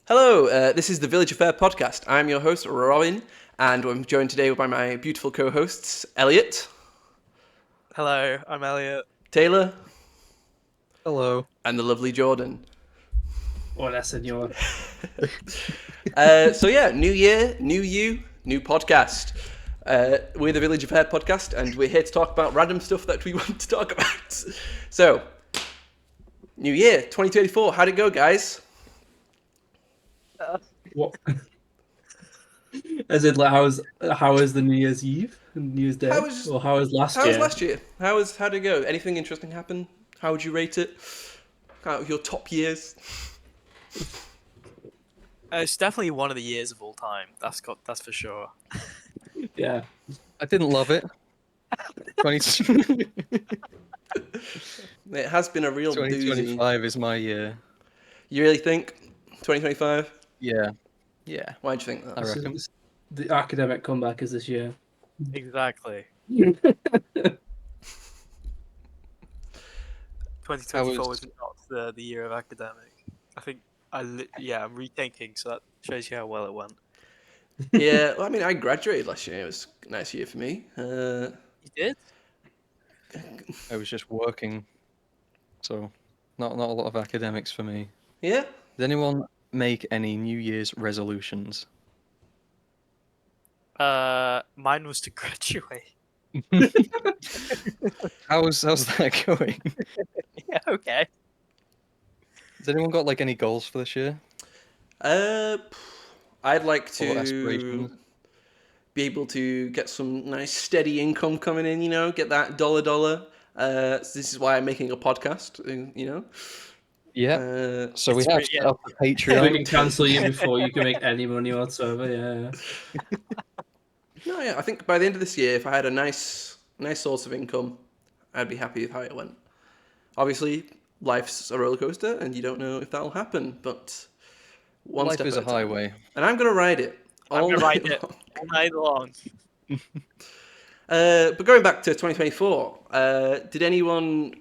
Hello, this is the Village Affair podcast. I'm your host, Robin, and I'm joined today by my beautiful co-hosts, Elliot, Hello, I'm Elliot. Taylor, Hello. and the lovely Jordan. Hola, señor. New year, new you, new podcast. We're the Village Affair podcast, and we're here to talk about random stuff that we want to talk about. So, new year, 2024, how'd it go, guys? What? As in, like, how was the New Year's Eve and New Year's Day? How was last How year? was last year? How'd it go? Anything interesting happen? How would you rate it? Out of your top years? It's definitely one of the years of all time. That's for sure. Yeah. I didn't love it. It has been a real doozy. 2025 is my year. You really think 2025? Yeah. Why'd you think that? I reckon. The academic comeback is this year. Exactly. How 2024 was- was not the year of academic. I think I'm rethinking, so that shows you how well it went. Yeah, well, I mean, I graduated last year. It was a nice year for me. You did? I was just working, so not a lot of academics for me. Yeah? Did anyone make any New Year's resolutions? Mine was to graduate. How's that going? Yeah, okay. Has anyone got like any goals for this year? I'd like Or to aspirations? be able to get some nice steady income coming in, get that dollar. So this is why I'm making a podcast, Yeah. So we it's have re- set yeah. up a We Patreon. can cancel you before you can make any money whatsoever. Yeah. No, yeah, I think by the end of this year, if I had a nice source of income, I'd be happy with how it went. Obviously, life's a roller coaster, and you don't know if that'll happen, but one Life step is at a time. highway. And I'm going to ride it. I'm all gonna night ride it long. all night long. But going back to 2024, did anyone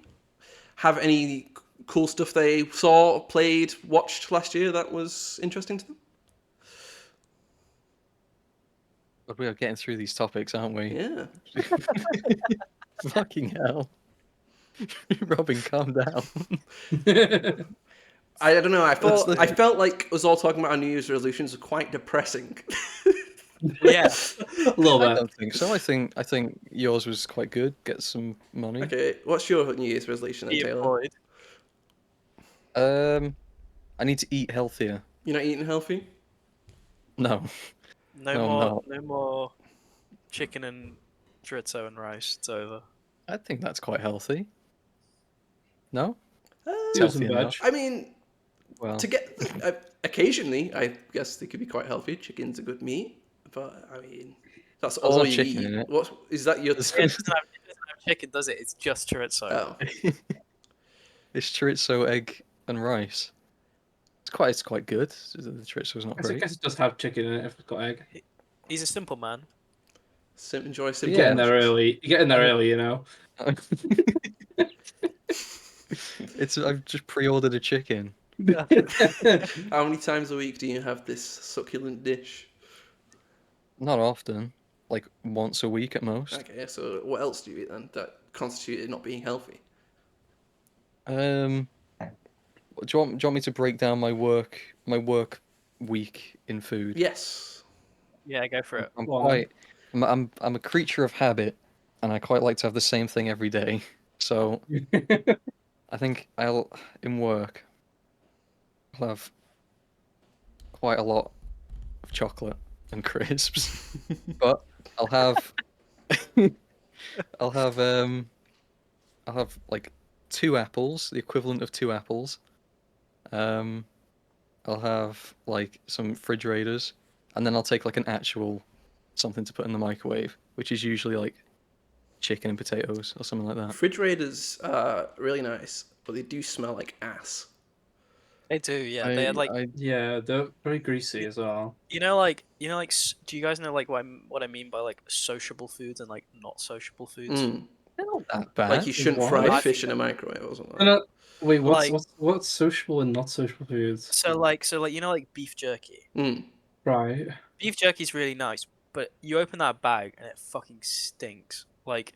have any cool stuff they saw, played, watched last year that was interesting to them? But we are getting through these topics, aren't we? Yeah. Fucking hell. Robin, calm down. I don't know. I felt like us all talking about our New Year's resolutions was quite depressing. Yeah. A little I bit. don't think so. I think yours was quite good. Get some money. Okay, what's your New Year's resolution then, Be Taylor? employed. I need to eat healthier. You're not eating healthy? No. No No, I'm more. not. No more chicken and chorizo and rice. It's over. I think that's quite healthy. No? Do Healthy some enough. veg. I mean, Well, to get occasionally, I guess they could be quite healthy. Chicken's a good meat, but I mean, that's There's all no you chicken eat. in it. What is that? Your It doesn't have chicken, does it? It's just chorizo. oh, it's chorizo, egg, and rice. It's quite good. The chorizo's not I great. guess it does have chicken in it if it's got egg. He's a simple man. enjoy You're simple. getting there pleasures. early. You're getting there early, you know. I've just pre-ordered a chicken. How many times a week do you have this succulent dish? Not often. Like once a week at most. Okay, so what else do you eat then that constituted not being healthy? Do you want me to break down my work week in food? Yes. Yeah, go for it. I'm Go on. quite I'm a creature of habit, and I quite like to have the same thing every day. So I think in work I'll have quite a lot of chocolate and crisps, but I'll have I'll have like 2 apples, the equivalent of 2 apples. I'll have like some refrigerators, and then I'll take like an actual something to put in the microwave, which is usually like chicken and potatoes or something like that. Refrigerators are really nice, but they do smell like ass. They do. Yeah, they had like Yeah, they're very greasy as well. do you guys know like what I mean by like sociable foods and like not sociable foods? Mm. They're not that bad. Like you shouldn't What? fry I fish think in a microwave or something. And Wait, Like- what's sociable and not sociable foods? So like like beef jerky. Mm. Right. Beef jerky's really nice, but you open that bag and it fucking stinks. Like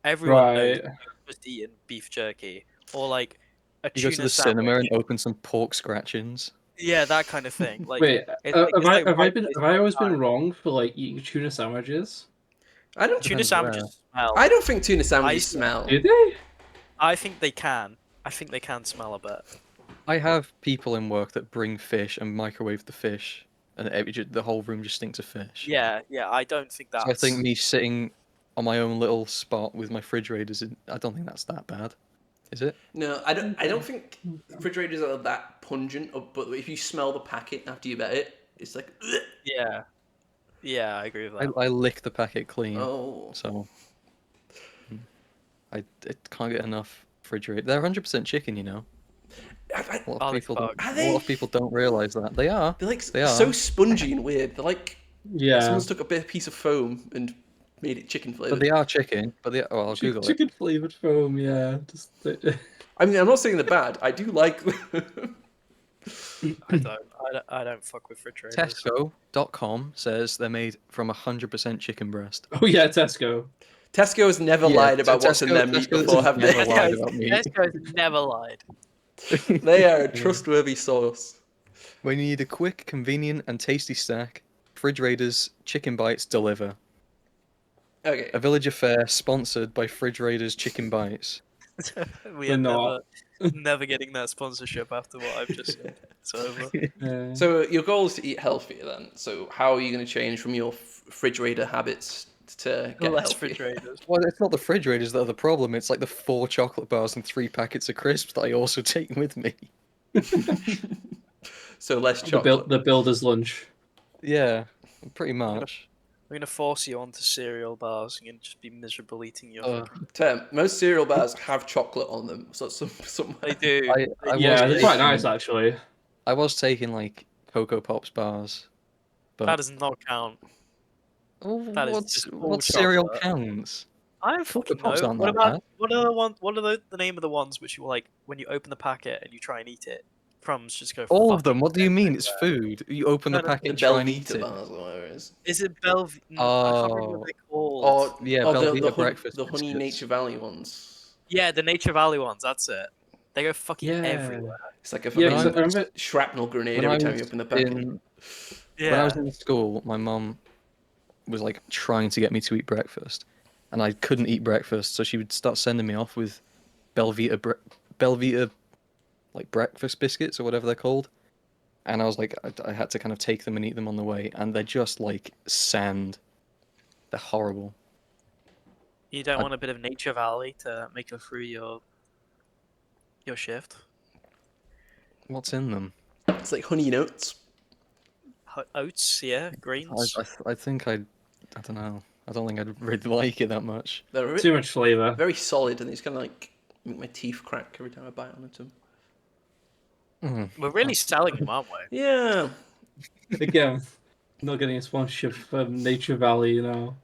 everyone knows Right. you're just eating beef jerky or like a You go to tuna the cinema sandwich. and open some pork scratchings. Yeah, that kind of thing. Like Wait, it's like, have it's like right place, have I right always been time. wrong for like eating tuna sandwiches? I don't. Tuna Depends where. sandwiches smell. I don't think tuna I sandwiches see. smell. Do they? I think they can. I think they can smell a bit. I have people in work that bring fish and microwave the fish, and the whole room just stinks of fish. Yeah, I don't think that's. So I think me sitting on my own little spot with my refrigerators, I don't think that's that bad. Is it? No, I don't. I don't think refrigerators are that pungent. But if you smell the packet after you bet it, it's like. Ugh. Yeah, I agree with that. I lick the packet clean, Oh. so I can't get enough refrigerator. They're 100% chicken, you know. A lot Are of they people fucked? don't, Are a they? lot of people don't realize that they are. They're like They are. so spongy and weird. They're like Yeah. someone's took a bit piece of foam and made it chicken But flavored. they are chicken. But they I'll Google it. Chicken flavored foam. Yeah. Just. I mean, I'm not saying they're bad. I do like them. I don't fuck with refrigerators. Tesco.com says they're made from 100% chicken breast. Oh yeah, Tesco. Tesco has never Yeah, lied about so what's in Tesco- their meat Tesco's before, have never they? lied about meat. Tesco's never lied. They are a trustworthy source. When you need a quick, convenient, and tasty snack, Fridge Chicken Bites deliver. Okay. A village affair sponsored by Fridge Chicken Bites. We They're are not. never getting that sponsorship after what I've just said. It's over. So your goal is to eat healthier then. So how are you going to change from your refrigerator habits to get Less healthier? refrigerators. Well, it's not the refrigerators that are the problem. It's like the 4 chocolate bars and 3 packets of crisps that I also take with me. So less chocolate. The builder's lunch. Yeah, pretty much. I'm gonna force you onto cereal bars and you're gonna just be miserable eating your fucking. Term, most cereal bars have chocolate on them. So somewhere. They do. I Yeah, was they're quite taking- nice actually. I was taking like Cocoa Pops bars, but That does not count. Oh, that is just all what cereal chocolate. counts? I don't Cocoa fucking Pops know. aren't What that about bad. what are the one? What are the name of the ones which you like when you open the packet and you try and eat it? Crumbs just go. All of fucking them. What do you mean? everywhere. It's food. You open the No, no, packet The and try and eat Belvita it. bars or whatever it is. Is it Belv? I can't remember what Oh, they're called. Or, Yeah, or Belvita breakfast the Honey biscuits. Nature Valley ones. Yeah, the Nature Valley ones. That's it. They go fucking Yeah. everywhere. It's like a Yeah, 'cause fucking I remember. shrapnel grenade when every I time you was open the packet. in Yeah. when I was in school, my mum was like trying to get me to eat breakfast, and I couldn't eat breakfast, so she would start sending me off with Belvita like breakfast biscuits or whatever they're called. And I was like, I had to kind of take them and eat them on the way, and they're just like sand. They're horrible. You don't want a bit of Nature Valley to make it through your shift. What's in them? It's like honey notes. Oats, yeah, greens. I think I don't know. I don't think I'd really like it that much. They're Too much flavor. very solid, and it's kind of like make my teeth crack every time I bite onto them. We're really selling them, aren't we? Yeah. Again, not getting a sponsorship from Nature Valley, you know.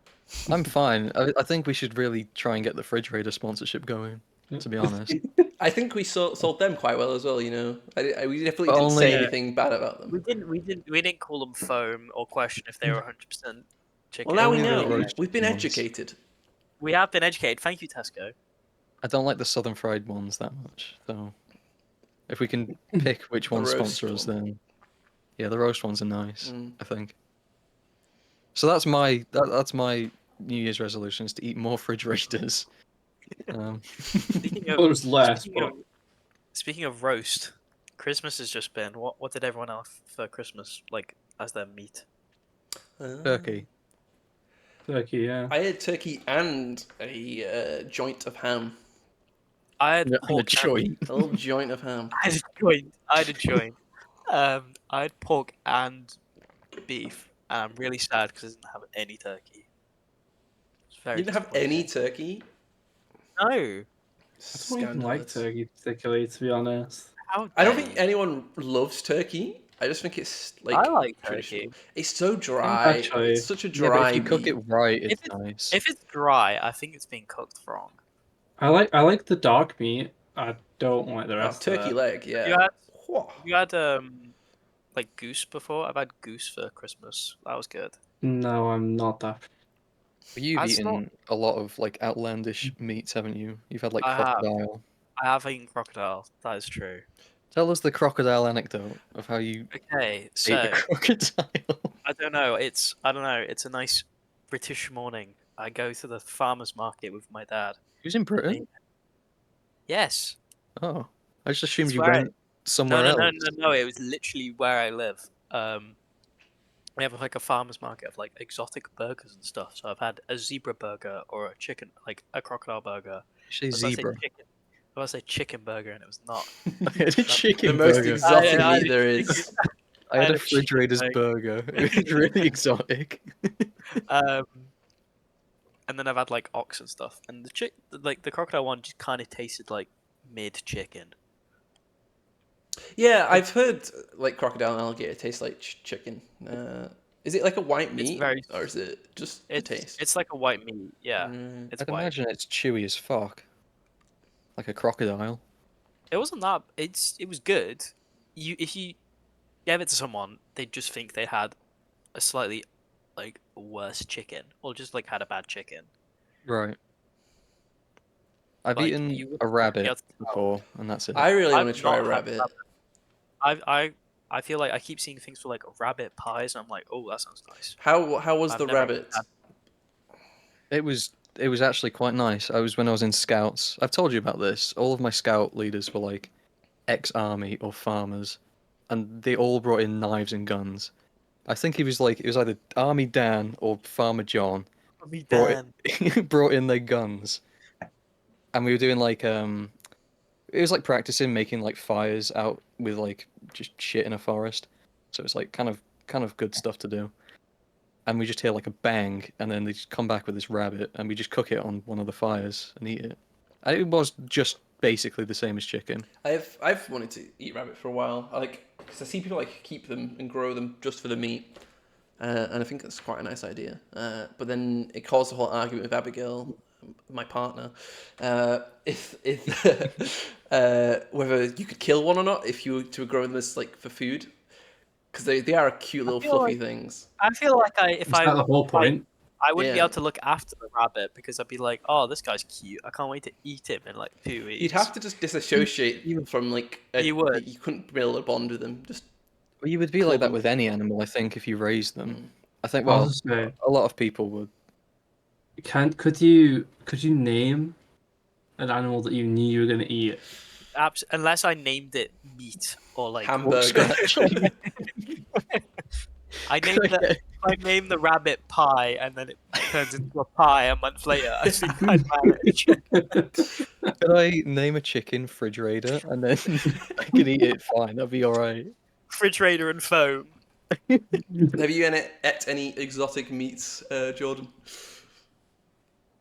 I'm fine. I think we should really try and get the refrigerator sponsorship going. To be honest, I think we sold them quite well as well. You know, we definitely But didn't only- say anything bad about them. We didn't call them foam or question if they were 100% chicken. Well, now we Only the know. roast We've been ones. educated. We have been educated. Thank you, Tesco. I don't like the southern fried ones that much. So, if we can pick which ones roast sponsor us, one. then yeah, the roast ones are nice. Mm. I think. So that's my New Year's resolution is to eat more refrigerators. Speaking of, Well, there's less, speaking but of, speaking of roast, Christmas has just been. What did everyone else for Christmas like as their meat? Turkey. turkey, yeah. I had turkey and a joint of ham. I had And a pork. joint. A little joint of ham. I had a joint. I had a joint. I had pork and beef, and I'm really sad because I didn't have any turkey. It's very You didn't have any disappointing. turkey? No. I don't even like Scandalous. turkey particularly, to be honest. How I don't dare think you. anyone loves turkey. I just think it's like I like traditional. turkey. It's so dry. Actually- It's such a Yeah, but dry if you cook meat. it right, it's If nice. If it's dry, I think it's being cooked wrong. I like the dark meat, I don't like the Oh, rest turkey of it. leg, yeah. You had Whoa. you had like goose before? I've had goose for Christmas. That was good. No, I'm not that. But you've That's not. eaten a lot of like outlandish meats, haven't you? You've had like I have. crocodile. I have eaten crocodile. That is true. Tell us the crocodile anecdote of how you Okay, ate a so crocodile. I don't know. I don't know. It's a nice British morning. I go to the farmer's market with my dad. He was in And Britain? yes, Oh, I just assumed it's you where. went No, somewhere no, no, else. no, no. It was literally where I live. We have like a farmer's market of like exotic burgers and stuff. So I've had a zebra burger or a chicken, like a crocodile burger. You say I was about to say zebra. chicken. I was about to say chicken burger, and it was not. I had a The chicken most burger. exotic I had meat a there chicken- is. I had a a chicken refrigerator's burger. It was really exotic. Um, and then I've had like ox and stuff, and like the crocodile one, just kind of tasted like mid chicken. Yeah, I've heard like crocodile and alligator taste like chicken. Is it like a white It's meat, very. or is it just the taste? It's like a white meat. Yeah, Mm. it's I'd white. imagine it's chewy as fuck. Like a crocodile. It wasn't that. It was good. If you gave it to someone, they'd just think they had a slightly like worse chicken, or just like had a bad chicken. Right. I've Like eaten you a wouldn't be able rabbit to tell. before, and that's it. I really I've want to try a not had rabbit. I feel like I keep seeing things for like rabbit pies, and I'm like, oh, that sounds nice. How was I've the never actually rabbit? had. It was actually quite nice. When I was in scouts. I've told you about this. All of my scout leaders were like ex-army or farmers, and they all brought in knives and guns. I think it was either Army Dan or Farmer John Me brought Dan. brought in their guns, and we were doing like it was like practicing making like fires out with like just shit in a forest. So it's like kind of good stuff to do. And we just hear like a bang, and then they just come back with this rabbit, and we just cook it on one of the fires and eat it. And it was just basically the same as chicken. I've wanted to eat rabbit for a while. Because I see people like keep them and grow them just for the meat, and I think that's quite a nice idea. But then it caused a whole argument with Abigail, my partner, if whether you could kill one or not if you were to grow them as like for food, because they are cute little feel fluffy like- things. I feel like Is that the whole point? I wouldn't be Yeah. able to look after the rabbit because I'd be like, oh, this guy's cute. I can't wait to eat him in like 2 weeks. You'd have to just disassociate from like You would. you couldn't build a bond with them. Just Well, you would be Kill like that them. with any animal, I think, if you raised them. Mm. I think, I well, was gonna say, a lot of people would. could you name an animal that you knew you were gonna eat? Unless I named it meat or like hamburger. Actually, I named the rabbit pie and then it turns into a pie a month later. I think I'd manage. could I name a chicken refrigerator and then I could eat it fine? That'd be alright. Refrigerator and foam. Have you ate any exotic meats, Jordan?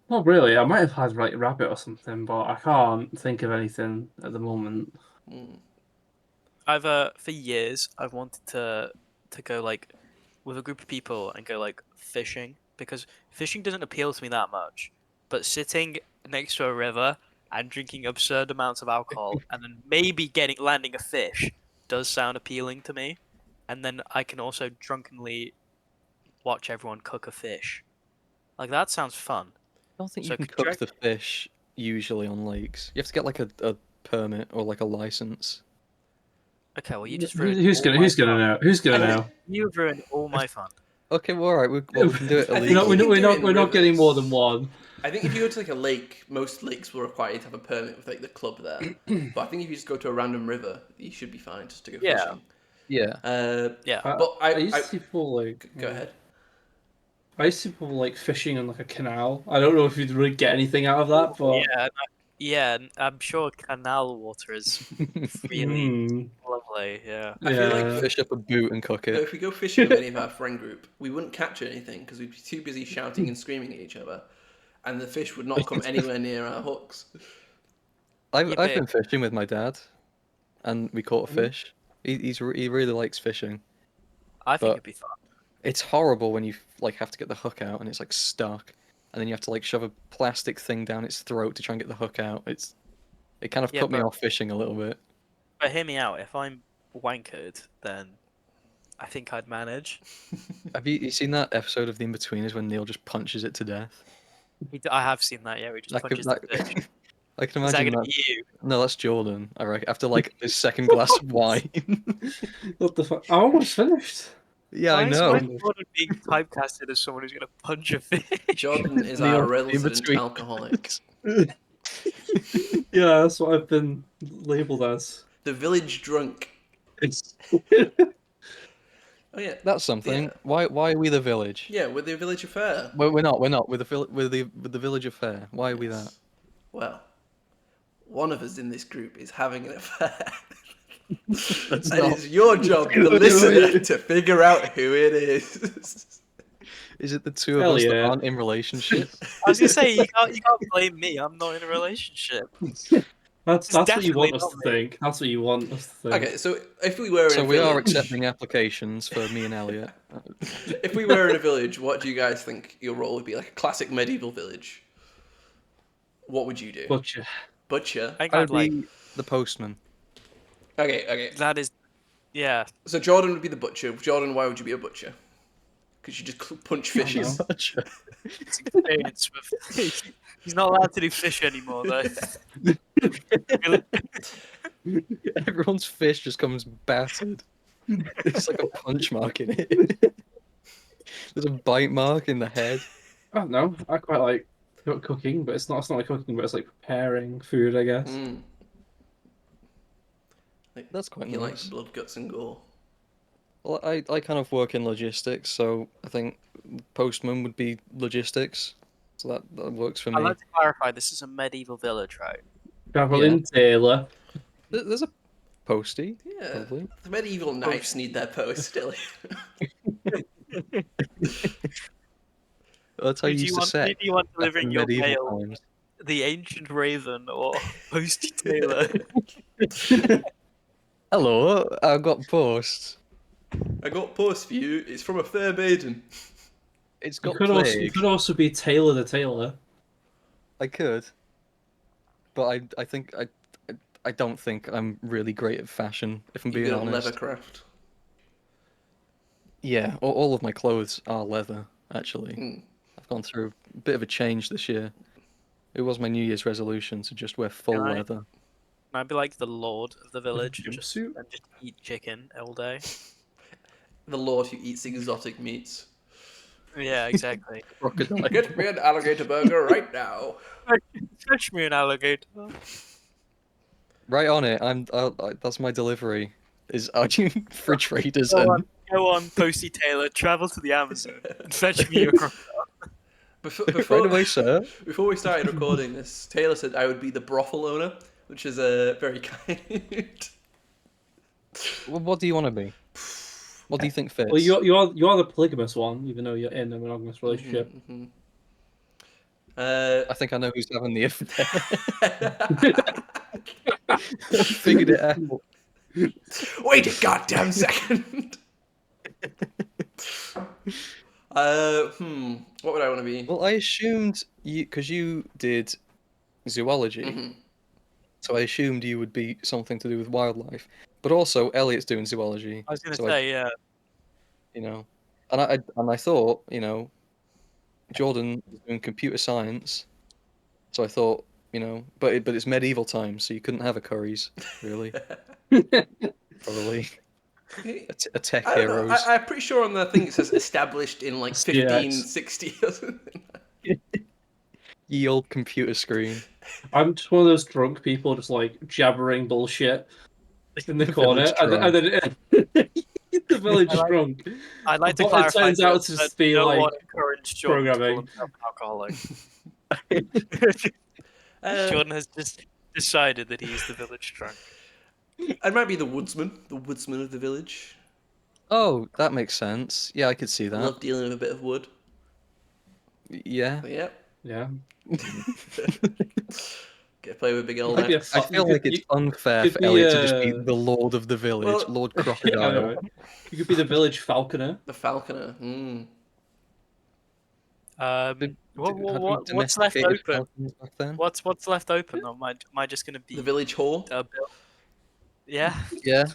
Not really. I might have had like rabbit or something, but I can't think of anything at the moment. Mm. I've for years I've wanted to go like with a group of people and go like fishing because fishing doesn't appeal to me that much. But sitting next to a river and drinking absurd amounts of alcohol and then maybe landing a fish does sound appealing to me. And then I can also drunkenly watch everyone cook a fish. Like that sounds fun. I don't think So you can could you cook the fish usually on lakes. You have to get like a permit or like a license. Okay, well you just ruined Who's all gonna my fun. know? Who's gonna I know? You've ruined all my fun. Okay, well, alright, we can do it I think illegally. you can do it in We're not getting rivers. more than one. I think if you go to like a lake, most lakes will require you to have a permit with like the club there. But I think if you just go to a random river, you should be fine just to go Yeah. fishing. Yeah. Yeah. But I used to see people like go ahead. I used to see people like fishing on like a canal. I don't know if you'd really get anything out of that, but Yeah, I'm sure canal water is really Mm, lovely. Yeah. I feel like yeah. Fish up a boot and cook it. if we go fishing with any of our friend group, we wouldn't catch anything because we'd be too busy shouting and screaming at each other, and the fish would not come anywhere near our hooks. I've Yeah, been fishing with my dad, and we caught a Mm-hmm. fish. He really likes fishing. I think But- it'd be fun. It's horrible when you like have to get the hook out and it's like stuck, and then you have to like shove a plastic thing down its throat to try and get the hook out. It's It kind of Yeah, put me but- off fishing a little bit. But hear me out. If I'm wankered, then I think I'd manage. Have you seen that episode of The In-Betweeners when Neil just punches it to death? I have seen that. Yeah, we just punches the fish. I can Is that imagine gonna that. be you? No, that's Jordan. I reckon after like his second glass of wine. What the fuck? I almost finished. Yeah, I Why is know. Jordan being typecasted as someone who's gonna punch a fish? Jordan is Neil, our the resident in-between. alcoholic. Yeah, that's what I've been labelled as. The village drunk. It's Oh yeah, that's something. Yeah. Why are we the village? yeah, with the village affair. We're not. We're not. We're the village affair. Why are we that? Yes. Well, one of us in this group is having an affair. That's And not. it's your job, the listener, to figure out who it is. Is it the two of Hell us that yeah. aren't in relationship? I was gonna say you can't blame me. I'm not in a relationship. That's It's what you want definitely us to not me. think. That's what you want us to think. Okay, so if we were in So a we are village, accepting applications for me and Elliot. if we were in a village, what do you guys think your role would be? Like a classic medieval village. What would you do? Butcher. Butcher. I think I I'd would like be the postman. Okay. that is, yeah. So Jordan would be the butcher. Jordan, why would you be a butcher? Because you just punch fishes. know. It's experience with. He's not allowed to do fish anymore though. Everyone's fish just comes battered. It's like a punch mark in it. There's a bite mark in the head. I don't know. I quite like cooking, but it's not like cooking, but it's like preparing food, I guess. Mm. That's quite You like nice. blood, guts, and gore. Well, I kind of work in logistics, so I think postman would be logistics. So that works for I'd me. like to clarify. This is a medieval village, right? Traveling tailor. There's a postie, Yeah. probably. The medieval knights need their post still. That's how Who you do used you to want? say Who do you want delivering your medieval mail? times. The ancient raven or Posty Taylor? Hello, I got post. I got post for you. It's from a fair maiden. It's You got could plague. also be Taylor the Tailor. I could, but I don't think I'm really great at fashion. If I'm You're being good at honest. leathercraft. Yeah, all of my clothes are leather. Actually, Mm. I've gone through a bit of a change this year. It was my New Year's resolution to just wear full Can I- leather. I'd be like the lord of the village and jumpsuit? just eat chicken all day. The lord who eats exotic meats. Yeah, exactly. Crocodile. Get me an alligator burger right now. Fetch me an alligator. Right on it. That's my delivery. Is fridge raiders Go and on, go on, Posty Taylor. Travel to the Amazon and fetch me a crocodile. Before, right away, sir. before we started recording this, Taylor said I would be the brothel owner, which is very kind. Well, what do you want to be? What do you think fits? Well, you're the polygamous one, even though you're in a monogamous relationship. Mhm. I think I know who's having the affair. Figured it out. Wait a goddamn second. What would I want to be? Well, I assumed because you did zoology, Mhm. so I assumed you would be something to do with wildlife. But also, Elliot's doing zoology. I was gonna so say, yeah. you know, and I thought, Jordan was doing computer science, so I thought, but it's medieval times, so you couldn't have a Curry's, really, probably a tech I don't know. heroes. I'm pretty sure on the thing it says established in like SPX. 1560 or something. Ye old computer screen. I'm just one of those drunk people just like jabbering bullshit in the corner, Village and then the village I like- drunk. I'd like to But it clarify turns out that to just be, no like, one encouraged Jordan to call programming. himself an alcoholic. Jordan has just decided that he's the village drunk. I might be the woodsman of the village. Oh, that makes sense. Yeah, I could see I that. love dealing with a bit of wood. Yeah. But yeah, Yeah. get to play with big old Might be a axe. I fu- feel you like could- it's unfair could for be, Elliot to just be the lord of the village, well, Lord I Crocodile. know. You could be the village falconer. The falconer. Be Had we What's left domesticated open? falcons back then? What's left open? Or am I just gonna be The village hall. bill? Yeah, Yeah,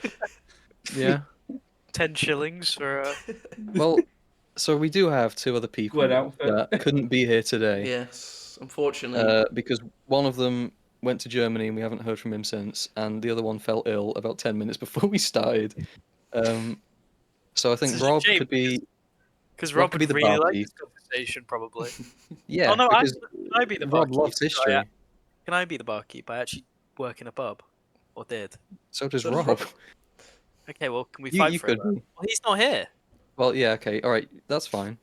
yeah. 10 shillings for Well, so we do have two other people Good outfit. that couldn't be here today Yes, unfortunately. because one of them went to Germany and we haven't heard from him since, and the other one fell ill about 10 minutes before we started. So I think It's a Rob shame could be because Rob Rob could be would the really like barkeep. this conversation probably. Yeah, Oh no, because can I be the Rob barkeep? loves history. Can I be the barkeep? I actually work in a pub, or did. So does So does Rob. Rob. Okay, well, can we You fight you for it? could Then? be. Well, he's not here. Well, yeah, okay, all right, that's fine.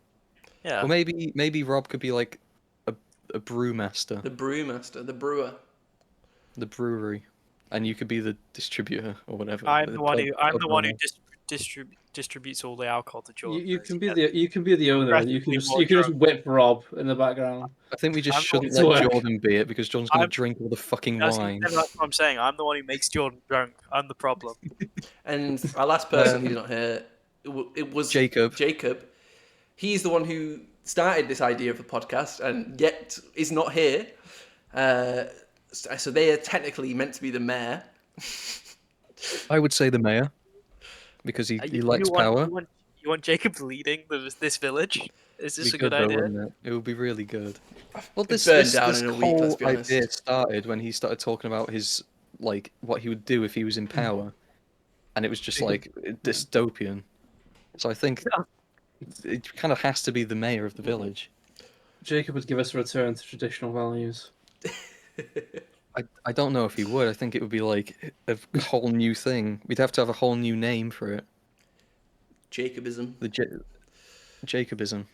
Yeah. Well, maybe Rob could be like a brewmaster, The brewmaster, the brewer. the brewery, and you could be the distributor or whatever. I'm the one pub who runner. distributes all the alcohol to Jordan. You as can he be gets the owner, and you progressively more can just drunk. whip Rob in the background. I think we just I'm shouldn't going to let work. Jordan be it because Jordan's going to I'm- drink all the fucking That's wine. what I'm saying. I'm the one who makes Jordan drunk. I'm the problem. And our last person who's not here, it was Jacob. Jacob. He's the one who started this idea of the podcast and yet is not here. So they are technically meant to be the mayor. I would say the mayor because he likes power. You want Jacob leading this village? Is this Be a good though, idea? wouldn't it? It would be really good. Well, It this burned this, down this in a week, let's whole be honest. idea started when he started talking about his like what he would do if he was in power, and it was just like dystopian. So I think it kind of has to be the mayor of the village. Jacob would give us a return to traditional values. I don't know if he would. I think it would be like a whole new thing. We'd have to have a whole new name for it. Jacobism. The Jacobism.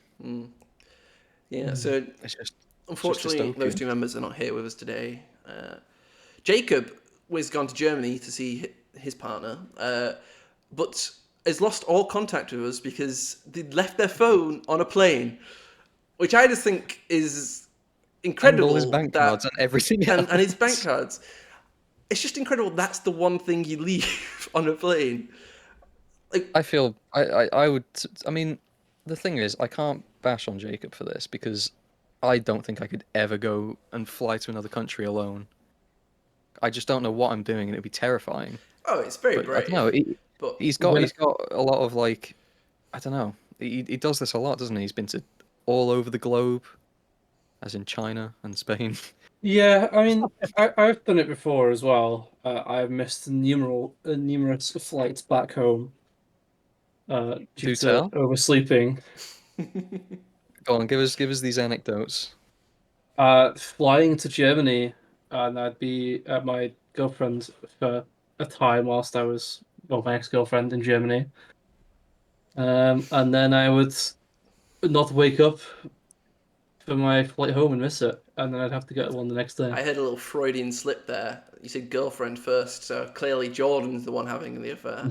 Yeah, so It's just unfortunately, those dystopian. two members are not here with us today. Jacob was gone to Germany to see his partner, but has lost all contact with us because they left their phone on a plane, which I just think is incredible. And all his bank cards and everything else. and his bank cards. It's just incredible. That's the one thing you leave on a plane. I feel I would. I mean, the thing is, I can't bash on Jacob for this because I don't think I could ever go and fly to another country alone. I just don't know what I'm doing, and it'd be terrifying. Oh, it's very But I brave. don't know. But He's got a lot of like, I don't know. He does this a lot, doesn't he? He's been to all over the globe, as in China and Spain. Yeah, I mean, I've done it before as well. I've missed numerous flights back home due Do to tell. oversleeping. Go on, give us these anecdotes. Flying to Germany, and I'd be at my girlfriend for a time whilst I was, well, my ex-girlfriend in Germany. And then I would not wake up for my flight home and miss it, and then I'd have to get one the next day. I had a little Freudian slip there. You said girlfriend first, so clearly Jordan's the one having the affair.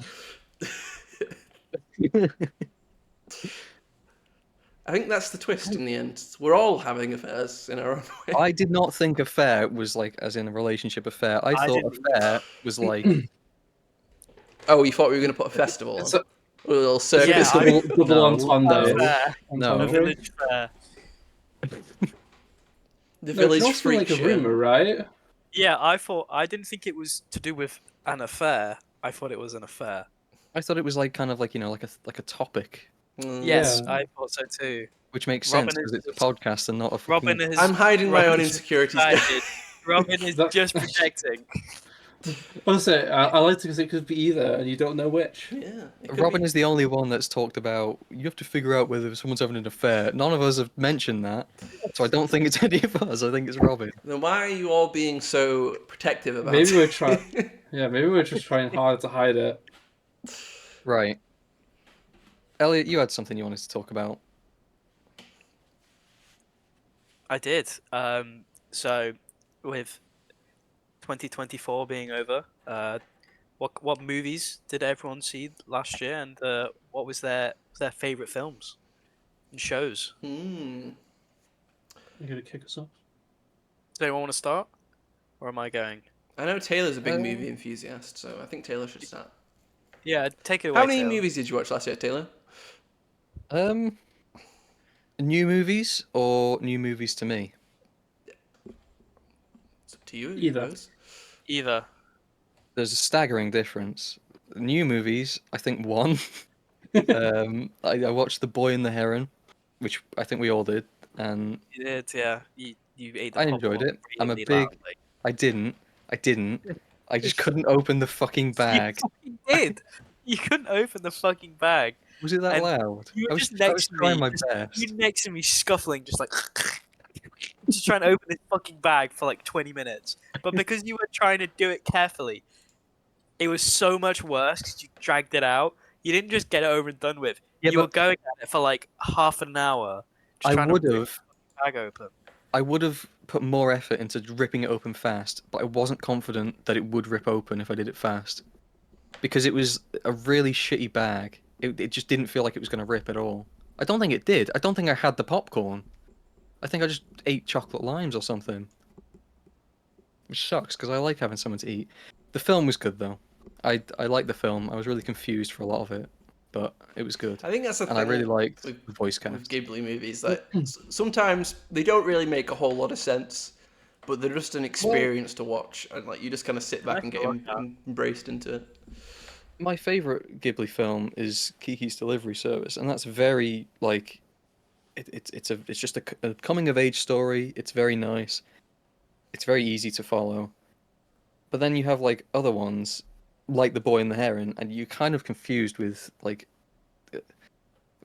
I think that's the twist in the end. We're all having affairs in our own way. I did not think affair was like as in a relationship affair. I thought didn't affair was like Oh, you thought we were going to put a festival on? It's a- A little circus. Yeah, I- double No, entendre. fair. No. A Entendre. village fair. The No, village it's also freak like a show. rumor, right? Yeah, I didn't think it was to do with an affair. I thought it was an affair. I thought it was like kind of like like a topic, Yes, Yeah. I thought so too. which makes Robin sense because is it's a just- podcast and not a. Robin fucking... has. I'm hiding my own Robin's insecurities. decided- Robin is That- just projecting. Honestly, I like to because it could be either, and you don't know which. Yeah. it could Robin be. is the only one that's talked about. You have to figure out whether someone's having an affair. None of us have mentioned that, so I don't think it's any of us. I think it's Robin. Then why are you all being so protective about Maybe it? we're trying. Yeah, maybe we're just trying hard to hide it. Right. Elliot, you had something you wanted to talk about. I did. So with 2024 being over, what movies did everyone see last year, and what was their favorite films and shows? You're gonna kick us off. Does anyone want to start, or am I going? I know Taylor's a big movie enthusiast, so I think Taylor should start. Yeah, take it away. How many Taylor. movies did you watch last year, Taylor? New movies or new movies to me? It's up to you, I Either. suppose. Either. There's a staggering difference. New movies, I think one. I watched The Boy and the Heron, which I think we all did, and You did, yeah. You ate the I popcorn enjoyed it. I'm a really big. loudly. I didn't. I didn't. I just couldn't open the fucking You bag. fucking did. You couldn't open the fucking bag. Was it that And loud? You I were was. just I next was to trying me. my You best. next to me, scuffling, just like, just trying to open this fucking bag for like 20 minutes. But because you were trying to do it carefully, it was so much worse because you dragged it out. You didn't just get it over and done with. Yeah, You were but going at it for like half an hour, just I trying to would rip have. the bag open. I would have put more effort into ripping it open fast, but I wasn't confident that it would rip open if I did it fast. Because it was a really shitty bag. It just didn't feel like it was going to rip at all. I don't think it did. I don't think I had the popcorn. I think I just ate chocolate limes or something. Which sucks, because I like having something to eat. The film was good, though. I liked the film. I was really confused for a lot of it, but it was good. I think that's the And thing I really liked with, the voice with cast. Ghibli movies that sometimes they don't really make a whole lot of sense, but they're just an experience to watch, and like you just kind of sit back Nice and to get look at. embraced into it. My favorite Ghibli film is Kiki's Delivery Service, and that's very like it's just a coming of age story. It's very nice. It's very easy to follow. But then you have like other ones, like The Boy and the Heron, and you're kind of confused with like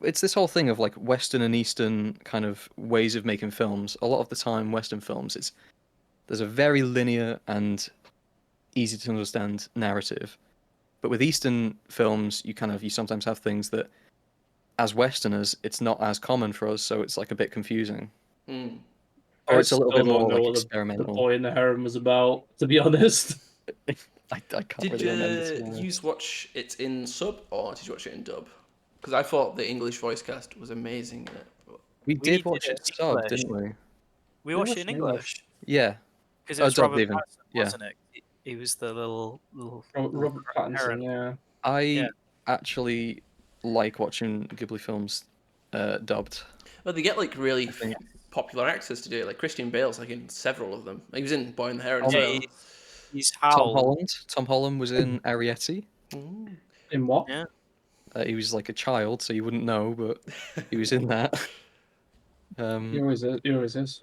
it's this whole thing of like Western and Eastern kind of ways of making films. A lot of the time, Western films, there's a very linear and easy to understand narrative. But with Eastern films, you sometimes have things that, as Westerners, it's not as common for us, so it's like a bit confusing, Mm. or I it's a little still bit don't more know like what the experimental. Boy and the Heron was about, to be honest. I can't Did really remember. To be honest. you watch it in sub or did you watch it in dub? Because I thought the English voice cast was amazing in it. We We did did watch it it in sub, English. didn't we? We We watched watched it in it in English. English Yeah. because it was Dubbed Robert even. Pattinson, Yeah. wasn't it? He was the little Robert heron. Pattinson, yeah. I Yeah. actually like watching Ghibli films dubbed. Well, they get like really I think popular actors to do it. Like Christian Bale's like in several of them. He was in Boy and the Heron as Tom, Yeah, well. he's Tom Howl. Holland. Tom Holland was in Arrietty. Mm. In what? Yeah. He was like a child, so you wouldn't know, but he was in that. He always is. He always is.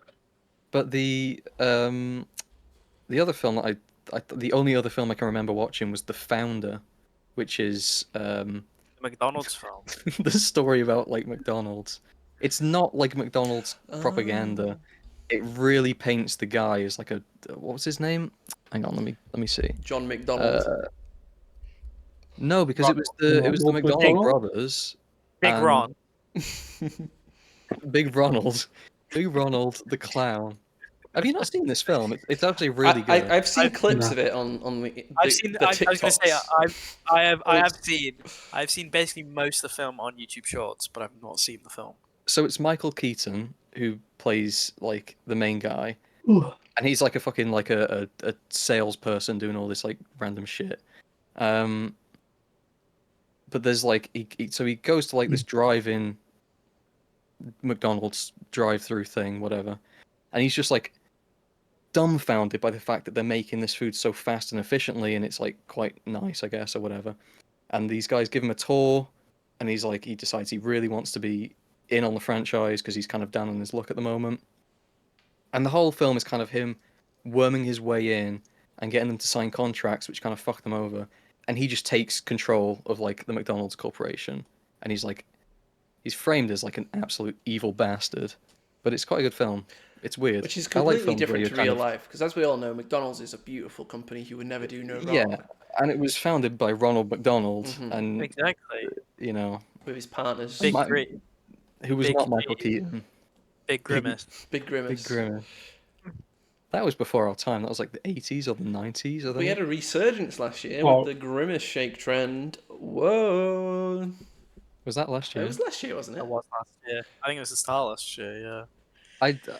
But the other film that the only other film I can remember watching was The Founder, which is The McDonald's film. the story about like McDonald's. It's not like McDonald's propaganda. It really paints the guy as like a what was his name? Hang on, let me see. John McDonald. No, because it was the Ronald McDonald McDonald? brothers. Big and Ron. Big Ronald. Big Ronald the clown. Have you not seen this film? It's actually really good. I've seen I've- clips No. of it on the I've seen. the I was going to say TikToks. I've seen basically most of the film on YouTube Shorts, but I've not seen the film. So it's Michael Keaton who plays like the main guy, and he's like a fucking like a salesperson doing all this like random shit. But there's like so he goes to like this drive-in McDonald's drive-through thing, whatever, and he's just like dumbfounded by the fact that they're making this food so fast and efficiently, and it's like quite nice, I guess, or whatever. And these guys give him a tour, and he's like, he decides he really wants to be in on the franchise because he's kind of down on his luck at the moment. And the whole film is kind of him worming his way in and getting them to sign contracts which kind of fuck them over. And he just takes control of like the McDonald's corporation, and he's framed as like an absolute evil bastard. But it's quite a good film. It's weird. Which is I like completely films where different you're to kind real of- life, because as we all know, McDonald's is a beautiful company who would never do no wrong. Yeah, and it was founded by Ronald McDonald, Mhm. and Exactly. you know, With his partners, Big My- Gri- who was Big not Michael Keaton. Keaton. Big Grimace. Big Grimace. Big Grimace. That was before our time. That was like the 80s or the 90s, I think. We had a resurgence last year Oh. with the Grimace shake trend. Whoa! Was that last year? It was last year, wasn't it? That was last year. I think it was the start last year. Yeah.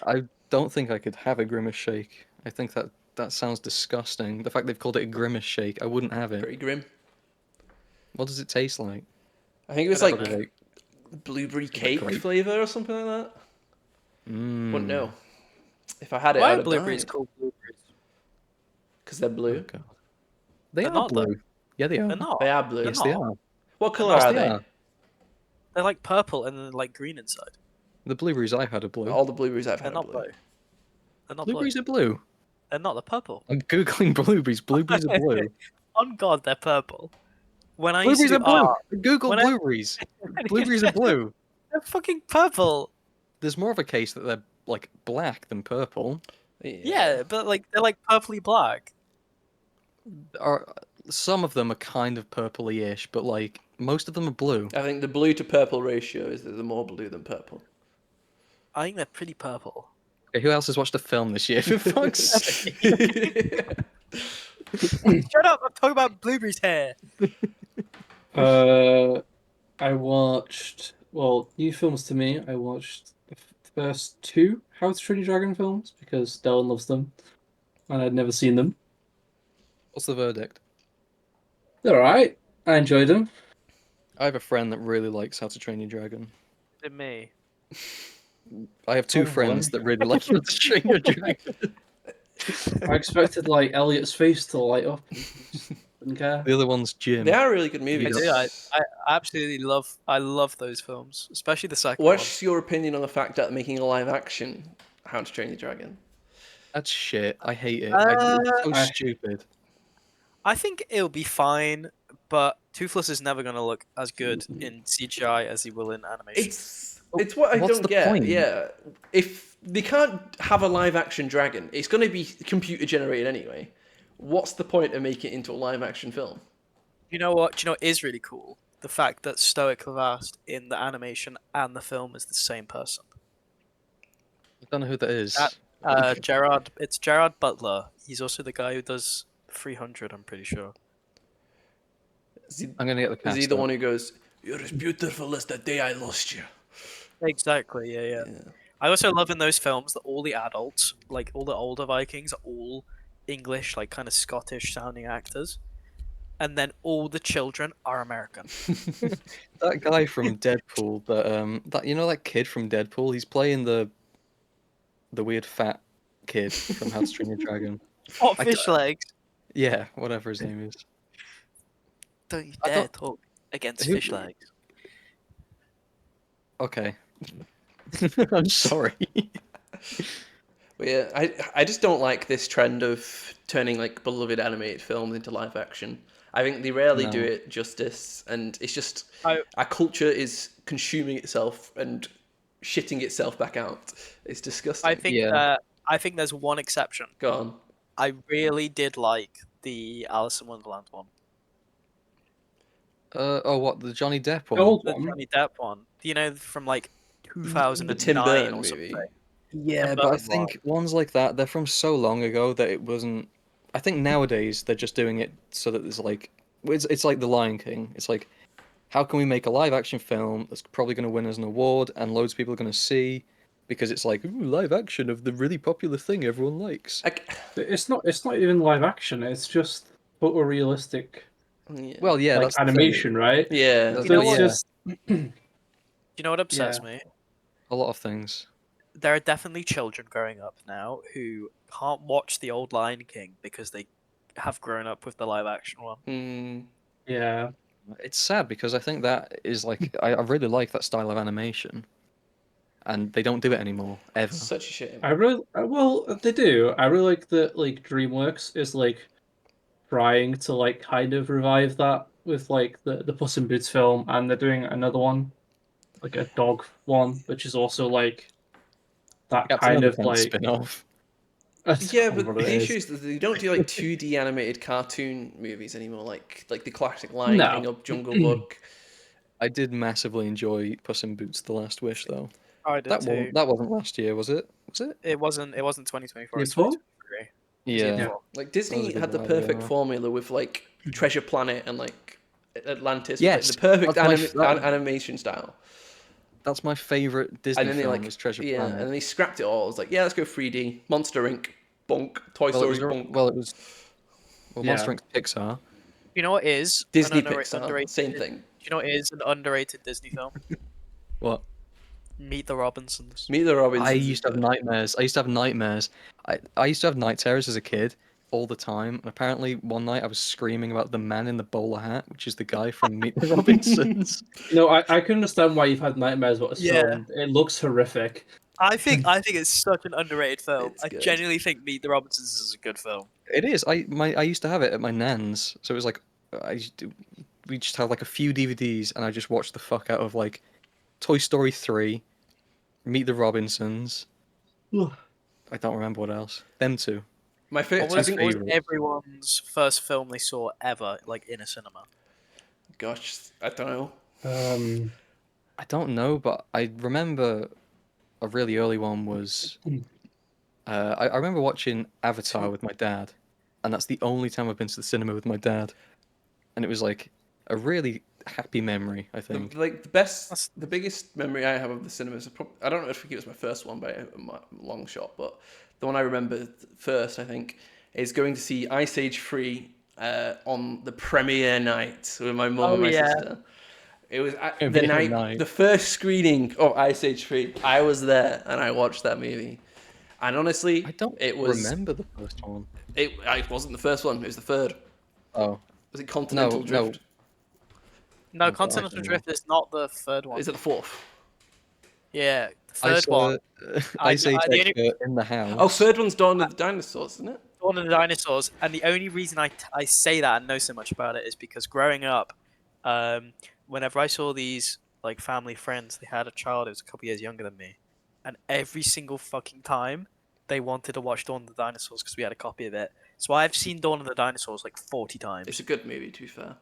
I don't think I could have a Grimace shake. I think that sounds disgusting. The fact they've called it a Grimace shake, I wouldn't have it. Pretty grim. What does it taste like? I think it was I like don't Probably blueberry cake grape? flavor or something like that. Wouldn't know. If I had it, Why I are would have blueberries died. called blueberries? Because they're Oh, blue. God. They They're are not, though. blue. Yeah, they are. They're not. They are blue. They're Yes, they not. are. What color not. are They they? are. They're like purple and then like green inside. The blueberries I've had are blue. All the blueberries I've They're had are not blue. blue. They're not Blueberries blue. are blue. They're not. They're purple. I'm googling blueberries. Blueberries are blue. On God, they're purple. When I used Blueberries to are do blue. art, Google when I- blueberries. Blueberries are blue. they're fucking purple. There's more of a case that they're like black than purple. Yeah, but like they're like purpley black. Are some of them are kind of purpley-ish, but like most of them are blue. I think the blue to purple ratio is that they're more blue than purple. I think they're pretty purple. Okay, who else has watched a film this year? For fuck's sake. Shut up! I'm talking about blueberries here. I watched new films to me. I watched the first two How to Train Your Dragon films because Dylan loves them, and I'd never seen them. What's the verdict? They're alright. I enjoyed them. I have a friend that really likes How to Train Your Dragon. To me. I have two Oh, friends wow. that really like How to Train Your Dragon. I expected like Elliot's face to light up. Didn't care. The other one's Jim. They are really good I movies. do. I absolutely love those films, especially the second What's your opinion on the fact that making a live action How to Train Your Dragon? That's shit. I hate it. It's so I- stupid. one. I think it'll be fine, but Toothless is never going to look as good in CGI as he will in animation. It's what I What's don't the get. point? Yeah, if they can't have a live action dragon, it's going to be computer generated anyway. What's the point of making it into a live action film? You know what? Do you know what is really cool? The fact that Stoic Levast in the animation and the film is the same person. I don't know who that is. Gerard. It's Gerard Butler. He's also the guy who does 300. I'm pretty sure. I'm gonna get the cast. Is he the up. one who goes, "You're as beautiful as the day I lost you"? Exactly. Yeah. I also love in those films that all the adults, like all the older Vikings, are all English, like kind of Scottish sounding actors, and then all the children are American. That guy from Deadpool, that you know that kid from Deadpool, he's playing the weird fat kid from How to Train Your Dragon. What I fish legs? Yeah, whatever his name is. Don't you I dare thought- talk against Who- fish legs. Okay. I'm sorry. But yeah, I just don't like this trend of turning like beloved animated films into live action. I think they rarely do No. it justice, and it's just I- our culture is consuming itself and shitting itself back out. It's disgusting. I think there's one exception. Go on. I really did like the Alice in Wonderland one, What, the Johnny Depp one? Old the one. Johnny Depp one. You know, from like 2009 The Tim Burton or movie. something. Yeah, Tim but I Burton one. think ones like that, they're from so long ago that it wasn't. I think nowadays they're just doing it so that there's like, it's like The Lion King. It's like, how can we make a live action film that's probably going to win us an award and loads of people are going to see, because it's like, ooh, live action of the really popular thing everyone likes. It's not even live action. It's just photorealistic Yeah. Well, yeah, like that's the thing. animation, right? Yeah. You know So what? it's Yeah. just You know what upsets Yeah. me? A lot of things. There are definitely children growing up now who can't watch the old Lion King because they have grown up with the live action one. Mm, yeah. It's sad because I think that is like, I really like that style of animation, and they don't do it anymore ever. such a shame. They do. I really like that like DreamWorks is like trying to like kind of revive that with like the Puss in Boots film, and they're doing another one, like a dog one, which is also like that Captain kind of Underpants like spin-off. Yeah, what but it the is. issue is that they don't do like 2D animated cartoon movies anymore, like the classic Lion No. King or Jungle Book. I did massively enjoy Puss in Boots: The Last Wish, though. I did too. That wasn't last year, was it? Was it? It wasn't 2024. It's Before? 2023. Yeah. Yeah. Like That was Disney a good had the while ago perfect now. formula with like Treasure Planet and like Atlantis. Yes, Like, the perfect that's my- animation style. That's my favorite Disney And then they film. like is Treasure yeah, Planet. and then they scrapped it all. It was like, yeah, let's go 3D. Monster Inc. Bonk. Toy Story. Bonk. it was. Well, Monster Yeah. Inc. Pixar. You know what is Disney an Pixar. underrated? Same thing. You know what is an underrated Disney film? What? Meet the Robinsons. Meet the Robinsons. I is used to have good. nightmares. I used to have night terrors as a kid all the time. And apparently one night I was screaming about the man in the bowler hat, which is the guy from Meet the Robinsons. No, I can understand why you've had nightmares about this Yeah. film. It looks horrific. I think it's such an underrated film. It's I good. genuinely think Meet the Robinsons is a good film. It is. I used to have it at my nan's, so it was like we just had like a few DVDs, and I just watched the fuck out of like Toy Story 3, Meet the Robinsons. I don't remember what else. Them two. My What favorite. was, I think. what was favorites. everyone's first film they saw ever, like in a cinema? Gosh, I don't know. I don't know, but I remember a really early one was. I remember watching Avatar with my dad, and that's the only time I've been to the cinema with my dad, and it was like a really happy memory. I think. The biggest memory I have of the cinema is I don't know if it was my first one by a long shot, but the one I remember first, I think, is going to see Ice Age 3 on the premiere night with my mum and my sister. It was the Premiere night, night. the first screening of Ice Age 3. I was there and I watched that movie. And honestly, I don't it was. remember the first one. It wasn't the first one. It was the third. Oh, Was it Continental No, Drift? No, Oh, Continental God. Drift is not the third one. Is it the fourth? Yeah, the I third saw one. Ice Age the only- expert in the house. Oh, third one's Dawn of the Dinosaurs, isn't it? One of the dinosaurs, and the only reason I say that and know so much about it is because growing up, whenever I saw these like family friends, they had a child who was a couple years younger than me, and every single fucking time they wanted to watch Dawn of the Dinosaurs because we had a copy of it. So I've seen Dawn of the Dinosaurs like 40 times. It's a good movie, to be fair.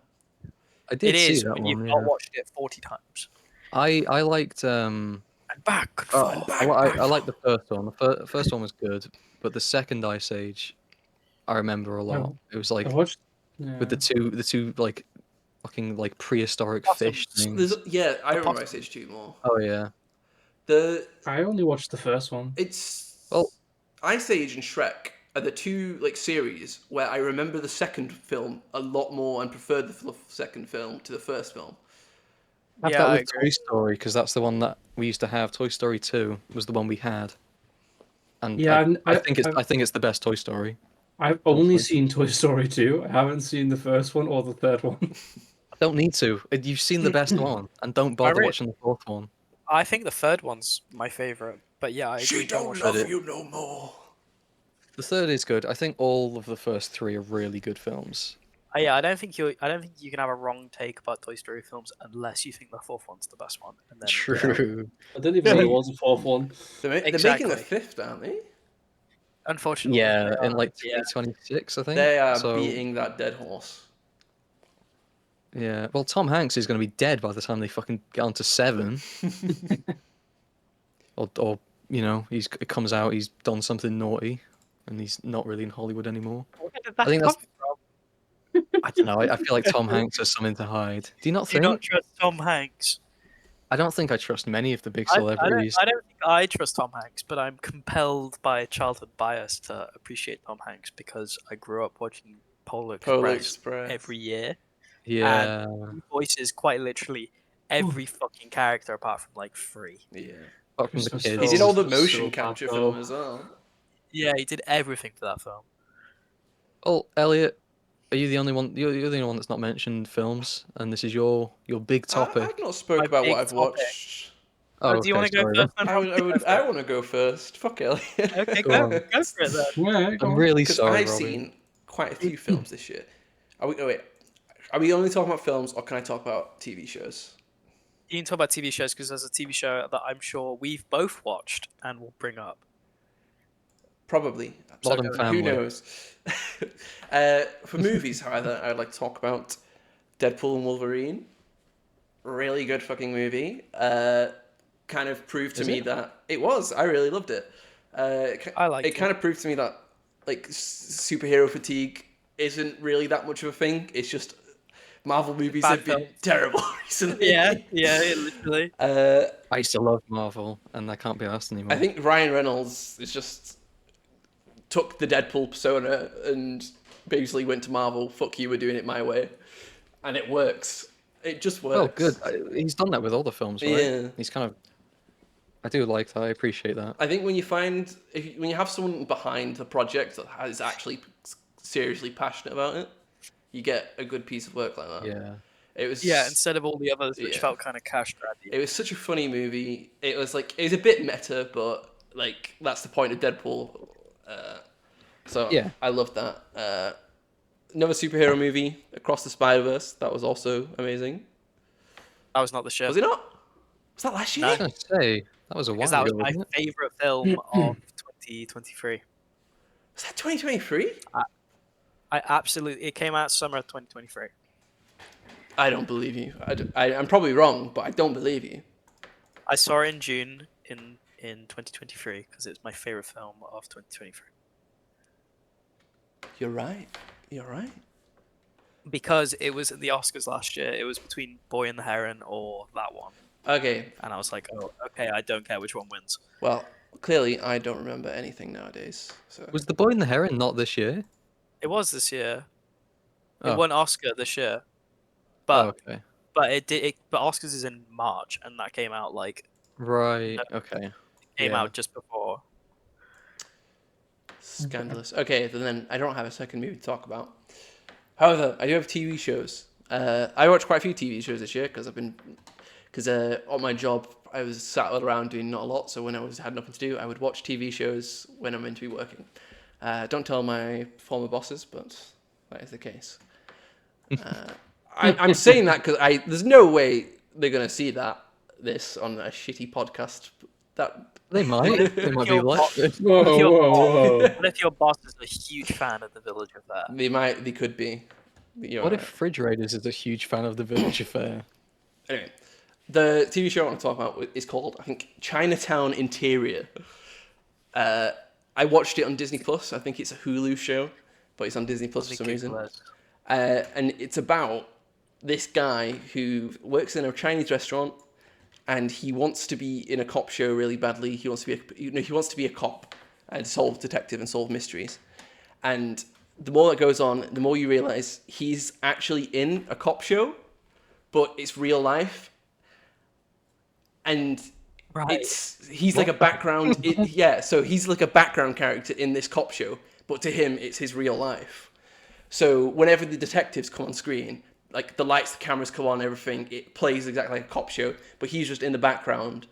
I did It see is that when one. you've Yeah. not watched it 40 times. I liked And back and Oh, forth. I liked the first one. The first one was good, but the second Ice Age, I remember a lot. It was like I watched. with the two like fucking like prehistoric Possums. fish things. I remember possum. Ice Age 2 more. Oh yeah. I only watched the first one. Well- Ice Age and Shrek are the two like series where I remember the second film a lot more and preferred the second film to the first film. Have Yeah, that I with agree. Toy Story because that's the one that we used to have. Toy Story 2 was the one we had, and Yeah, I think it's the best Toy Story. I've only Hopefully. seen Toy Story 2. I haven't seen the first one or the third one. I don't need to. You've seen the best one, and don't bother really- watching the fourth one. I think the third one's my favorite, but yeah, I agree. She don't love love it. you no more. The third is good. I think all of the first three are really good films. Yeah, I don't think you can have a wrong take about Toy Story films unless you think the fourth one's the best one. And then True. I didn't even know there was a fourth one. They're making Exactly. the fifth, aren't they? Unfortunately, Yeah, they in are. like Yeah. 2026, I think. They are So, beating that dead horse. Yeah, well, Tom Hanks is going to be dead by the time they fucking get on to 7. or it comes out, he's done something naughty, and he's not really in Hollywood anymore. Where did that I think come that's- from? I don't know. I feel like Tom Hanks has something to hide. Do you not Do you think? not trust Tom Hanks? I don't think I trust many of the big I celebrities. don't think I trust Tom Hanks, but I'm compelled by childhood bias to appreciate Tom Hanks because I grew up watching Polar Express every year. Yeah. He voices quite literally every fucking character apart from like 3. Yeah. Apart from the Christmas kids. He did all the So motion bad, capture though. film as well. Yeah, he did everything for that film. Well, Elliot, are you the only one? You're the only one that's not mentioned films, and this is your big topic. I've not spoke My about big what I've topic. watched. Oh, do you okay, want to go sorry then. first? Then, I Robbie? want to go first. Fuck Elliot. Okay, Go go on. for it then. Yeah, go I'm on. really Because sorry, I've Robbie. seen quite a few films this year. Are we only talking about films, or can I talk about TV shows? You can talk about TV shows because there's a TV show that I'm sure we've both watched and will bring up. Probably. Modern Who Family. knows? For movies, however, I'd like to talk about Deadpool and Wolverine. Really good fucking movie. Kind of proved to Is me it? that it was. I really loved it. I liked it. it. Kind of proved to me that like superhero fatigue isn't really that much of a thing. It's just Marvel movies Bad have been films. terrible recently. Yeah, literally. I used to love Marvel, and I can't be asked anymore. I think Ryan Reynolds is just took the Deadpool persona and basically went to Marvel. Fuck you, we're doing it my way, and it works. It just Well, works. good. He's done that with all the films, right? Yeah. He's kind of. I do like that. I appreciate that. I think when you find when you have someone behind the project that is actually seriously passionate about it, you get a good piece of work like that. Yeah. It was instead of all the others which Yeah. felt kind of cash grabby. It was such a funny movie. It was a bit meta, but like that's the point of Deadpool. So Yeah. I loved that. Another superhero movie, Across the Spider-Verse. That was also amazing. That was not the shit. Was it not? Was that last year? No. I was gonna say that was a while Because that was ago, my wasn't it? favorite film of 2023. Was that 2023? It came out summer of 2023. I don't believe you. I'm probably wrong, but I don't believe you. I saw it in June in 2023 because it's my favorite film of 2023. You're right. You're right. Because it was at the Oscars last year. It was between Boy and the Heron or that one. Okay. And I was like, oh, okay, I don't care which one wins. Well, clearly I don't remember anything nowadays. So Was The Boy and the Heron not this year? It was this year. It Oh. won Oscar this year. Oh, But okay. but Oscars is in March and that came out Right. Okay. Yeah. out just before. scandalous. Okay, then I don't have a second movie to talk about. However, I do have TV shows. I watched quite a few TV shows this year because on my job I was sat around doing not a lot. So when had nothing to do, I would watch TV shows when I'm meant to be working. Don't tell my former bosses, but that is the case. I'm saying that because there's no way they're gonna see this on a shitty podcast. They might. They might be like. Whoa, Your whoa, boss- whoa. What if your boss is a huge fan of The Village Affair? They could be. You're What right. if Refrigerators is a huge fan of The Village Affair? Anyway, the TV show I want to talk about is called, I think, Chinatown Interior. I watched it on Disney Plus. I think it's a Hulu show, but it's on Disney Plus for some reason. And it's about this guy who works in a Chinese restaurant, and he wants to be in a cop show really badly. He wants to be a cop and solve detective and solve mysteries. And the more that goes on, the more you realize he's actually in a cop show, but it's real life. And he's like a background. So he's like a background character in this cop show, but to him, it's his real life. So whenever the detectives come on screen, like the lights, the cameras come on, everything, it plays exactly like a cop show, but he's just in the background.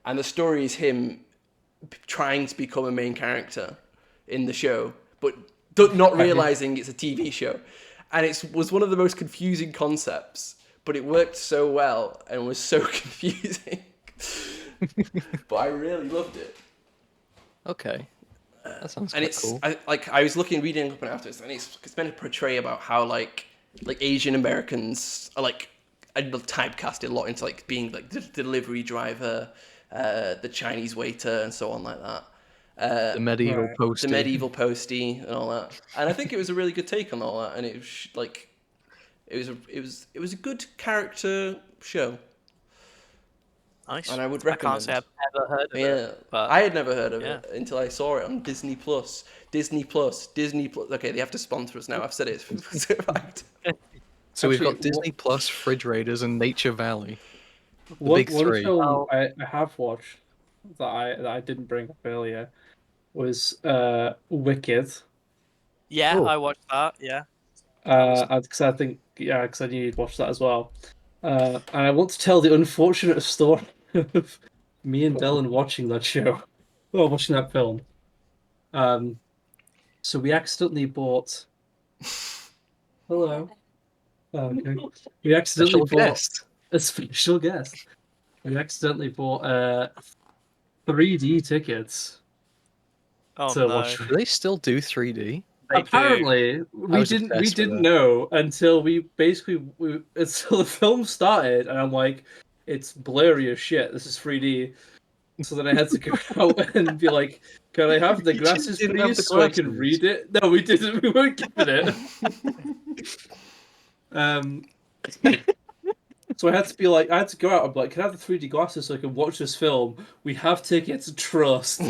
And the story is him trying to become a main character in the show, but not realizing it's a TV show. And it was one of the most confusing concepts, but it worked so well and was so confusing. But I really loved it. Okay. That sounds And quite cool. I was reading up on it afterwards, and it's meant to portray about how like Asian Americans are typecasted a lot into like being like the delivery driver, the Chinese waiter, and so on like that. The medieval Right. posting. The medieval postie and all that. And I think it was a really good take on all that, and it was a good character show. Nice. And I would I can't recommend. say I've ever heard of Yeah, it. But I had never heard of yeah. it until I saw it on Disney Plus. Disney Plus. Okay, they have to sponsor us now. I've said it. So we've got Actually, Disney Plus, Refrigerators, and Nature Valley. One big three. film Oh. I have watched that I didn't bring up earlier was Wicked. yeah, Oh. I watched that. Yeah. Because I knew you'd watch that as well. And I want to tell the unfortunate story of me and Dylan watching that show, well, watching that film. So we accidentally bought. Hello. Okay. We accidentally Special bought guest. a special guest. We accidentally bought 3D tickets Oh to no. watch. Do they still do 3D? They do. Apparently, we was didn't obsessed with that. know until until the film started, and I'm like, it's blurry as shit. This is 3D. So then I had to go out and be like, can I have the You just glasses, didn't have the please, so I can glasses. read it? No, we didn't. We weren't given it. So I had to go out and be like, can I have the 3D glasses so I can watch this film? We have tickets, trust.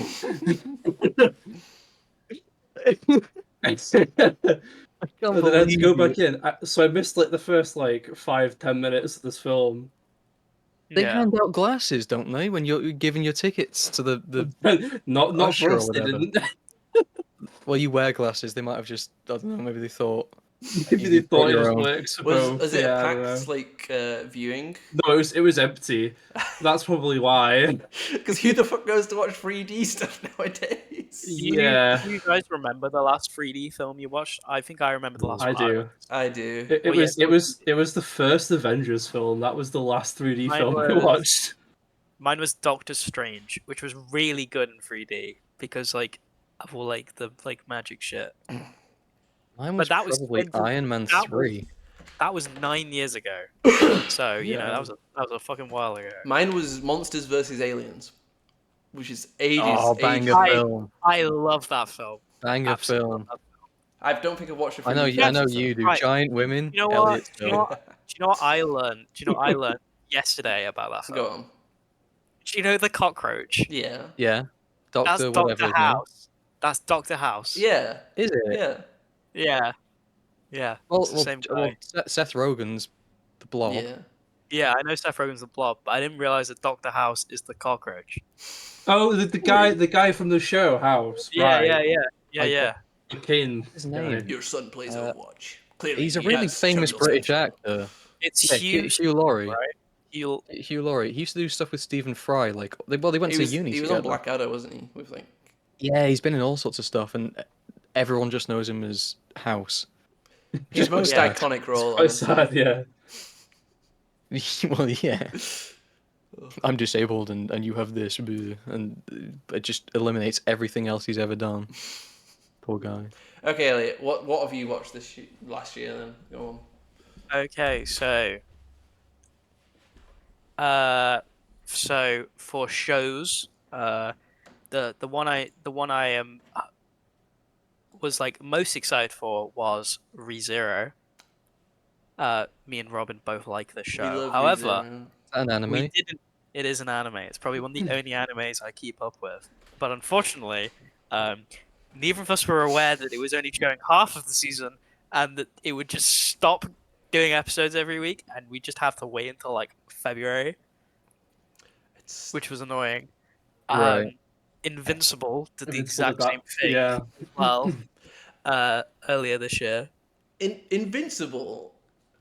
I can't And then I had to go believe back in. So I missed like the first like 5-10 minutes of this film. they Yeah. hand out glasses, don't they, when you're giving your tickets to the Not for usher or us, they whatever. didn't. Well, you wear glasses. They might have just, I don't know, maybe they thought Maybe they you brought thought it your just own. works for Was both. it a Yeah, I don't packed know. like viewing? No, it was empty. That's probably why. Because who the fuck goes to watch 3D stuff nowadays? Yeah. Do you guys remember the last 3D film you watched? I think I remember the last I one. do. I do. It Well, yeah, was it was it was the first Avengers film. That was the last 3D Mine film I was- watched. Mine was Doctor Strange, which was really good in 3D because like of all like the like magic shit. Mine was that was probably 20 Iron Man that was- 3. That was 9 years ago. So you know Yeah. that was a fucking while ago. Mine was Monsters versus Aliens, which is ages. Oh, ages. banger I- film. I love that film. Banger Absolutely film. love I don't think I've watched a 3D I know version, so- you do. Right. Giant women, You know what? Elliot's Do you film. know what? Do you know what I learned? Do you know what I learned yesterday about that film? Go on. Do you know the cockroach? Yeah. Yeah. That's Doctor, whatever Doctor his name. House. That's Doctor House. Yeah. Is it? Yeah. Yeah. Yeah. Well, it's the same guy. Seth Rogen's the Blob. Yeah. Yeah, I know Seth Rogen's the Blob, but I didn't realize that Doctor House is the cockroach. Oh, the guy from the show House. Yeah, Right. yeah. The Kane. His name. Your son plays Uh, Overwatch. Clearly, He's a he really has famous terminal British stage. actor. It's Yeah, Hugh, Laurie. right? Hugh. Hugh Laurie. He used to do stuff with Stephen Fry. Like, they went He to was, uni he was together. on Blackadder, wasn't he? With like, Yeah, he's been in all sorts of stuff, and everyone just knows him as House. his most Yeah. iconic role. Quite honestly. sad, yeah. Well, yeah. I'm disabled, and you have this, bleh, and it just eliminates everything else he's ever done. Poor guy. Okay, Elliot, what have you watched last year then? Go on. Okay, so for shows, the one I am was like most excited for was ReZero. Me and Robin both like this We show. love However, ReZero. An anime. we didn't. It is an anime. It's probably one of the only animes I keep up with. But unfortunately, neither of us were aware that it was only showing half of the season, and that it would just stop doing episodes every week, and we just have to wait until like February, It's which was annoying. Right. Invincible did the Invincible exact did that, same thing yeah. as well earlier this year. Invincible.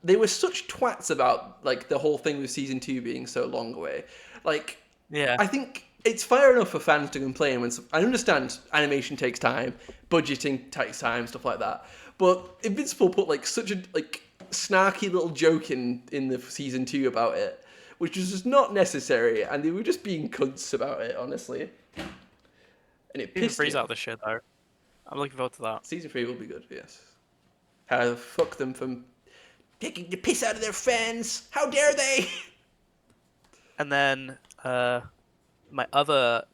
They were such twats about like the whole thing with season 2 being so long away. Like, Yeah. I think it's fair enough for fans to complain when I understand animation takes time, budgeting takes time, stuff like that. But Invincible put like such a like snarky little joke in the season 2 about it, which was just not necessary, and they were just being cunts about it, honestly. And it Season pissed 3's me out off. this shit though. I'm looking forward to that. Season 3 will be good, yes. Fuck them from taking the piss out of their fans. How dare they? And then my other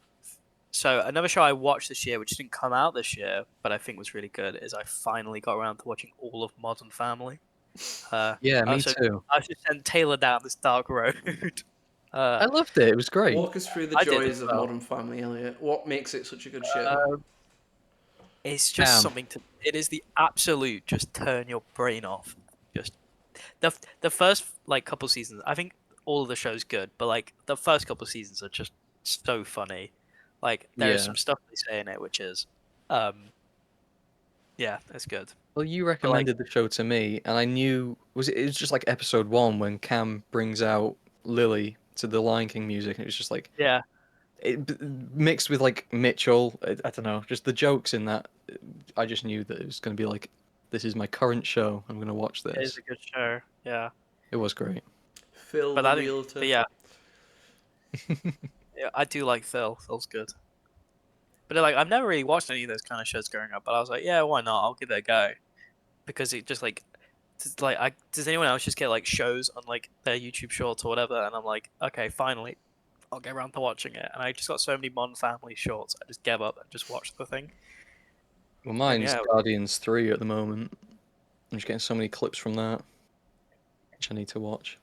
another show I watched this year, which didn't come out this year, but I think was really good, is I finally got around to watching all of Modern Family. Yeah, me also- too. I should send Taylor down this dark road. I loved it. It was great. Walk us through the I did joys as of well. Modern Family, Elliot. What makes it such a good show? It's just Damn. something to. It is the absolute just turn your brain off. Just the first like couple seasons. I think all of the show's good, but like the first couple seasons are just so funny. Like there's Yeah. some stuff they say in it which is, yeah, it's good. Well, you recommended the show to me, and I knew it was just like episode 1 when Cam brings out Lily to the Lion King music, and it was just like Yeah, mixed with like Mitchell. I don't know, just the jokes in that. I just knew that it was going to be like, this is my current show. I'm going to watch it is this. a good show. Yeah, It was great. Phil but the I think, realtor. but yeah, yeah, I do like Phil. Phil's good. But like, I've never really watched any of those kind of shows growing up. But I was like, yeah, why not? I'll give it a go, because it just like, does anyone else just get like shows on like their YouTube Shorts or whatever? And I'm like, okay, finally, I'll get around to watching it. And I just got so many Modern Family shorts. I just gave up and just watched the thing. Well, mine's yeah. Guardians 3 at the moment. I'm just getting so many clips from that, which I need to watch.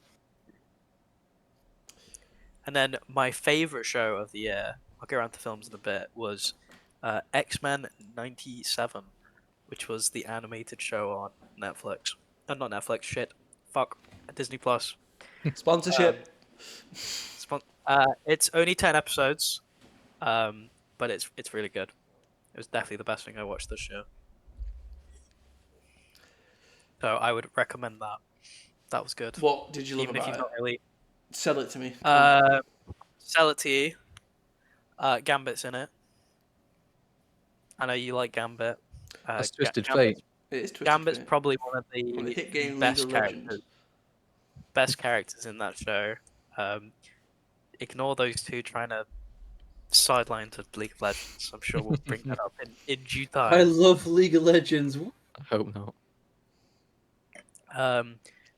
And then my favorite show of the year, I'll get around to films in a bit, was X-Men '97. which was the animated show on Netflix. Not Netflix, shit. Fuck. Disney Plus. Sponsorship. It's only 10 episodes, but it's really good. It was definitely the best thing I watched this year. So I would recommend that. That was good. What did you love Even if about you've it? not really Sell it to me. sell it to you. Gambit's in it. I know you like Gambit. That's Twisted Gambit's, Fate. It is Twisted Gambit's Fate. probably one of One of the the hit game League best of Legends. characters in that show. Ignore those two trying to sideline to League of Legends. I'm sure we'll bring that up in due I time. love League of Legends. I hope not.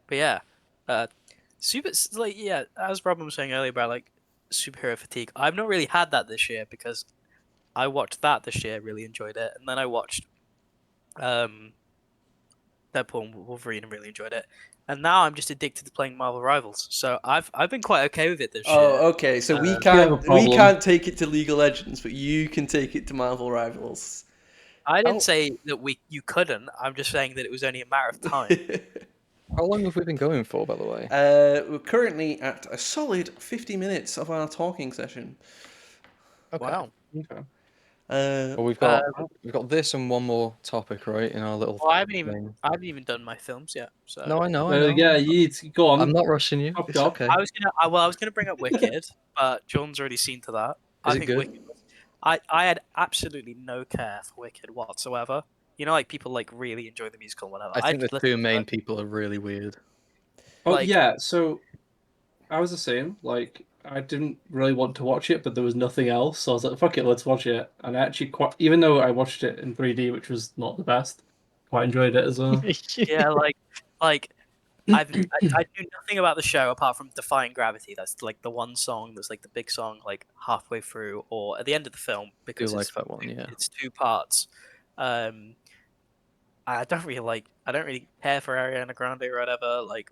But yeah, as Robin was saying earlier about like superhero fatigue, I've not really had that this year because I watched that this year, really enjoyed it, and then I watched Deadpool and Wolverine and really enjoyed it, and now I'm just addicted to playing Marvel Rivals. So I've been quite okay with it this year. Oh, okay. So we have a can't problem. take it to League of Legends, but you can take it to Marvel Rivals. I didn't Oh. say that you couldn't. I'm just saying that it was only a matter of time. How long have we been going for, by the way? We're currently at a solid 50 minutes of our talking session. Okay. Wow. Okay. Well, we've got this and one more topic, right, in our little Well, I thing. haven't even done my films yet. So No, I know. Yeah, you go on. I'm not rushing you. Top It's job. okay. I was gonna bring up Wicked, but John's already seen to that. Is I it think good? Wicked. I had absolutely no care for Wicked whatsoever. You know, like people like really enjoy the musical, and whatever. I think the just two listened to main it. people are really weird. Oh Like- yeah, so I was the same. Like I didn't really want to watch it, but there was nothing else, so I was like, "Fuck it, let's watch it." And I actually quite, even though I watched it in 3D, which was not the best, quite enjoyed it as well. Yeah, like I knew nothing about the show apart from Defying Gravity. That's like the one song that's like the big song, like halfway through or at the end of the film because like that one, yeah. it's two parts. I don't really care for Ariana Grande or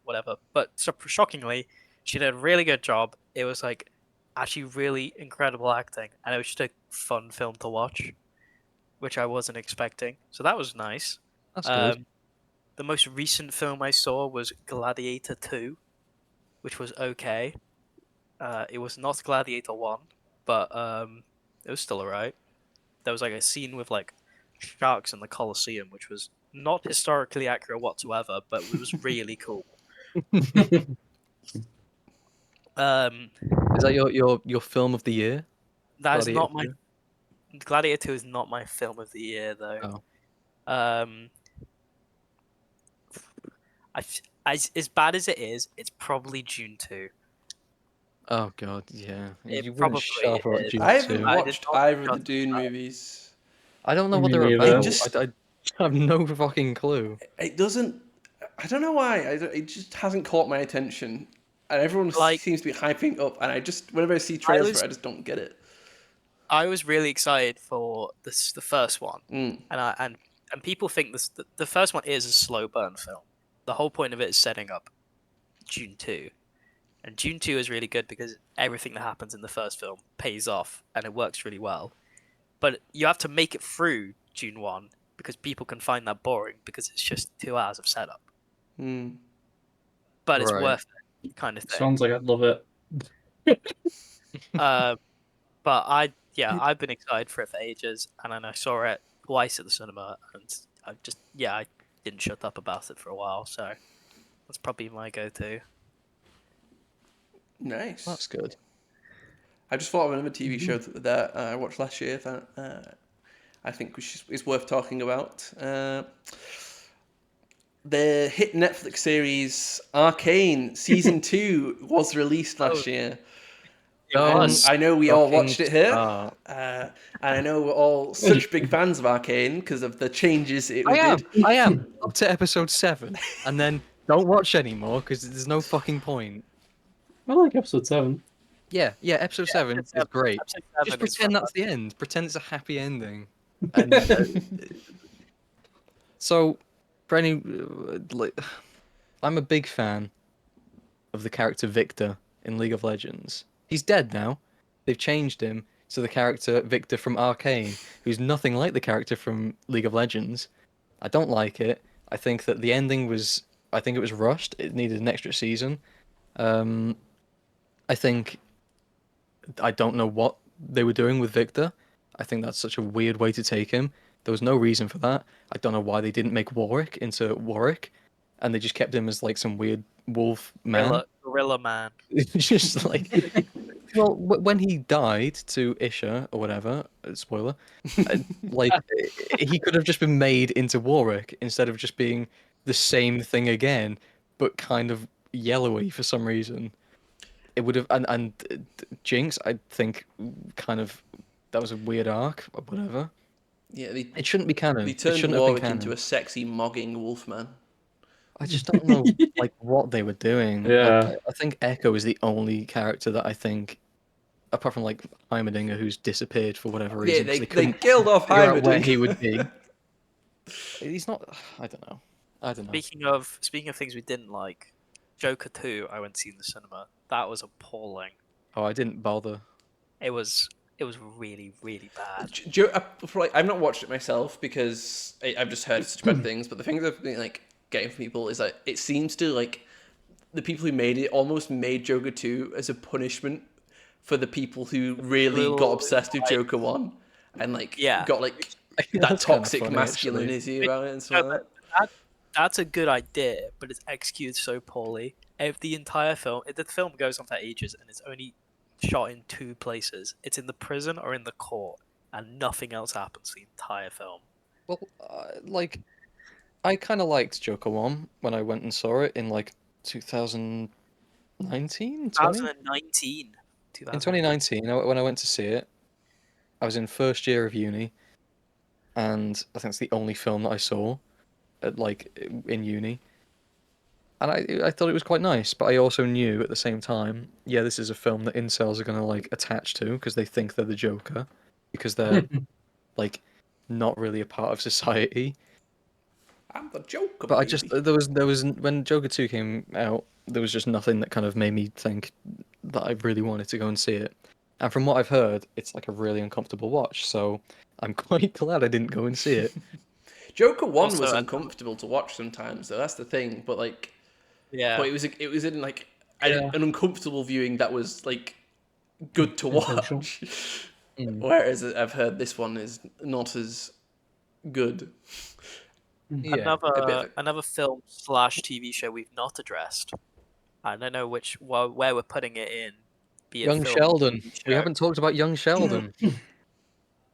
whatever. But shockingly, she did a really good job. It was like actually really incredible acting, and it was just a fun film to watch, which I wasn't expecting. So that was nice. That's good. The most recent film I saw was Gladiator 2, which was okay. It was not Gladiator 1, but it was still alright. There was like a scene with like sharks in the Colosseum, which was not historically accurate whatsoever, but it was really cool. Um, Is that your film of the year? that is Gladiator not my 2? Gladiator 2 is not my film of the year though. Oh. As bad as it is, it's probably June 2. Oh god, yeah. It You probably wouldn't shut up is. June I haven't 2. I did watched not either of the shut Dune up. movies. I don't know what Me they're neither. about. Just- I have no fucking clue. It doesn't. I don't know why. It just hasn't caught my attention, and everyone Like- seems to be hyping up. And I just, whenever I see trailers was- for it, I just don't get it. I was really excited for the first one, Mm. and people think the first one is a slow burn film. The whole point of it is setting up June 2, and June 2 is really good because everything that happens in the first film pays off and it works really well. But you have to make it through June 1 because people can find that boring because it's just 2 hours of setup. Mm. But it's Right. worth it, kind of thing. Sounds like I'd love it. But I've been excited for it for ages, and then I saw it twice at the cinema, and I didn't shut up about it for a while. So that's probably my go-to. Nice. That's good. I just thought of another TV show that I watched last year that I think is worth talking about. The hit Netflix series Arcane Season 2 was released last year. It was. I know we all fucking watched it here. start. And I know we're all such big fans of Arcane because of the changes it did. I am up to episode 7, and then don't watch anymore because there's no fucking point. I like episode 7. Yeah, episode 7 is great. Episode 7 Just is pretend fun. that's the end. Pretend it's a happy ending. And so, for any, I'm a big fan of the character Victor in League of Legends. He's dead now. They've changed him to the character Victor from Arcane, who's nothing like the character from League of Legends. I don't like it. I think that the ending was. I think it was rushed. It needed an extra season. Um, I think I don't know what they were doing with Victor. I think that's such a weird way to take him. There was no reason for that. I don't know why they didn't make Warwick into Warwick, and they just kept him as like some weird wolf man. Gorilla Man. It's just like, well, when he died to Isha or whatever, spoiler, like he could have just been made into Warwick instead of just being the same thing again, but kind of yellowy for some reason. It would have, and Jinx, I think, kind of that was a weird arc or whatever. Yeah, It shouldn't be canon. they It turned shouldn't have been Warwick canon. into a sexy mogging wolfman. I just don't know like what they were doing. Yeah. Like, I think Echo is the only character that I think, apart from like Heimerdinger, who's disappeared for whatever Yeah, reason, 'cause they couldn't killed off figure out where Heimerdinger. he would be. He's not. I don't know. I don't know. Speaking of things we didn't like, Joker 2, I went to see in the cinema. That was appalling. Oh, I didn't bother. It was really, really bad. I've not watched it myself because I've just heard such bad things. But the thing that I've been like getting from people is that it seems to like the people who made it almost made Joker 2 as a punishment for the people who really got obsessed with Joker 1 and like Yeah. got like that That's kinda toxic funny, masculinity about it and stuff like that. That's a good idea, but it's executed so poorly. If the entire film, the film goes on for ages, and it's only shot in 2 places. It's in the prison or in the court, and nothing else happens the entire film. Well, like, I kind of liked Joker 1 when I went and saw it in like 2019, 20? 2019. In 2019, when I went to see it, I was in first year of uni, and I think it's the only film that I saw, in uni. And I thought it was quite nice, but I also knew at the same time, yeah, this is a film that incels are gonna like attach to because they think they're the Joker, because they're like not really a part of society. I'm the Joker. But I baby. just there was when Joker 2 came out, there was just nothing that kind of made me think that I really wanted to go and see it. And from what I've heard, it's like a really uncomfortable watch, so I'm quite glad I didn't go and see it. Joker 1 Also, was I- uncomfortable to watch sometimes, though. That's the thing. But like, Yeah. but it was in like Yeah. an uncomfortable viewing that was like good to watch. Intentional. Whereas I've heard this one is not as good. Yeah. Another film / TV show we've not addressed. I don't know where we're putting it in. Be it Young film, Sheldon. TV We show. haven't talked about Young Sheldon. That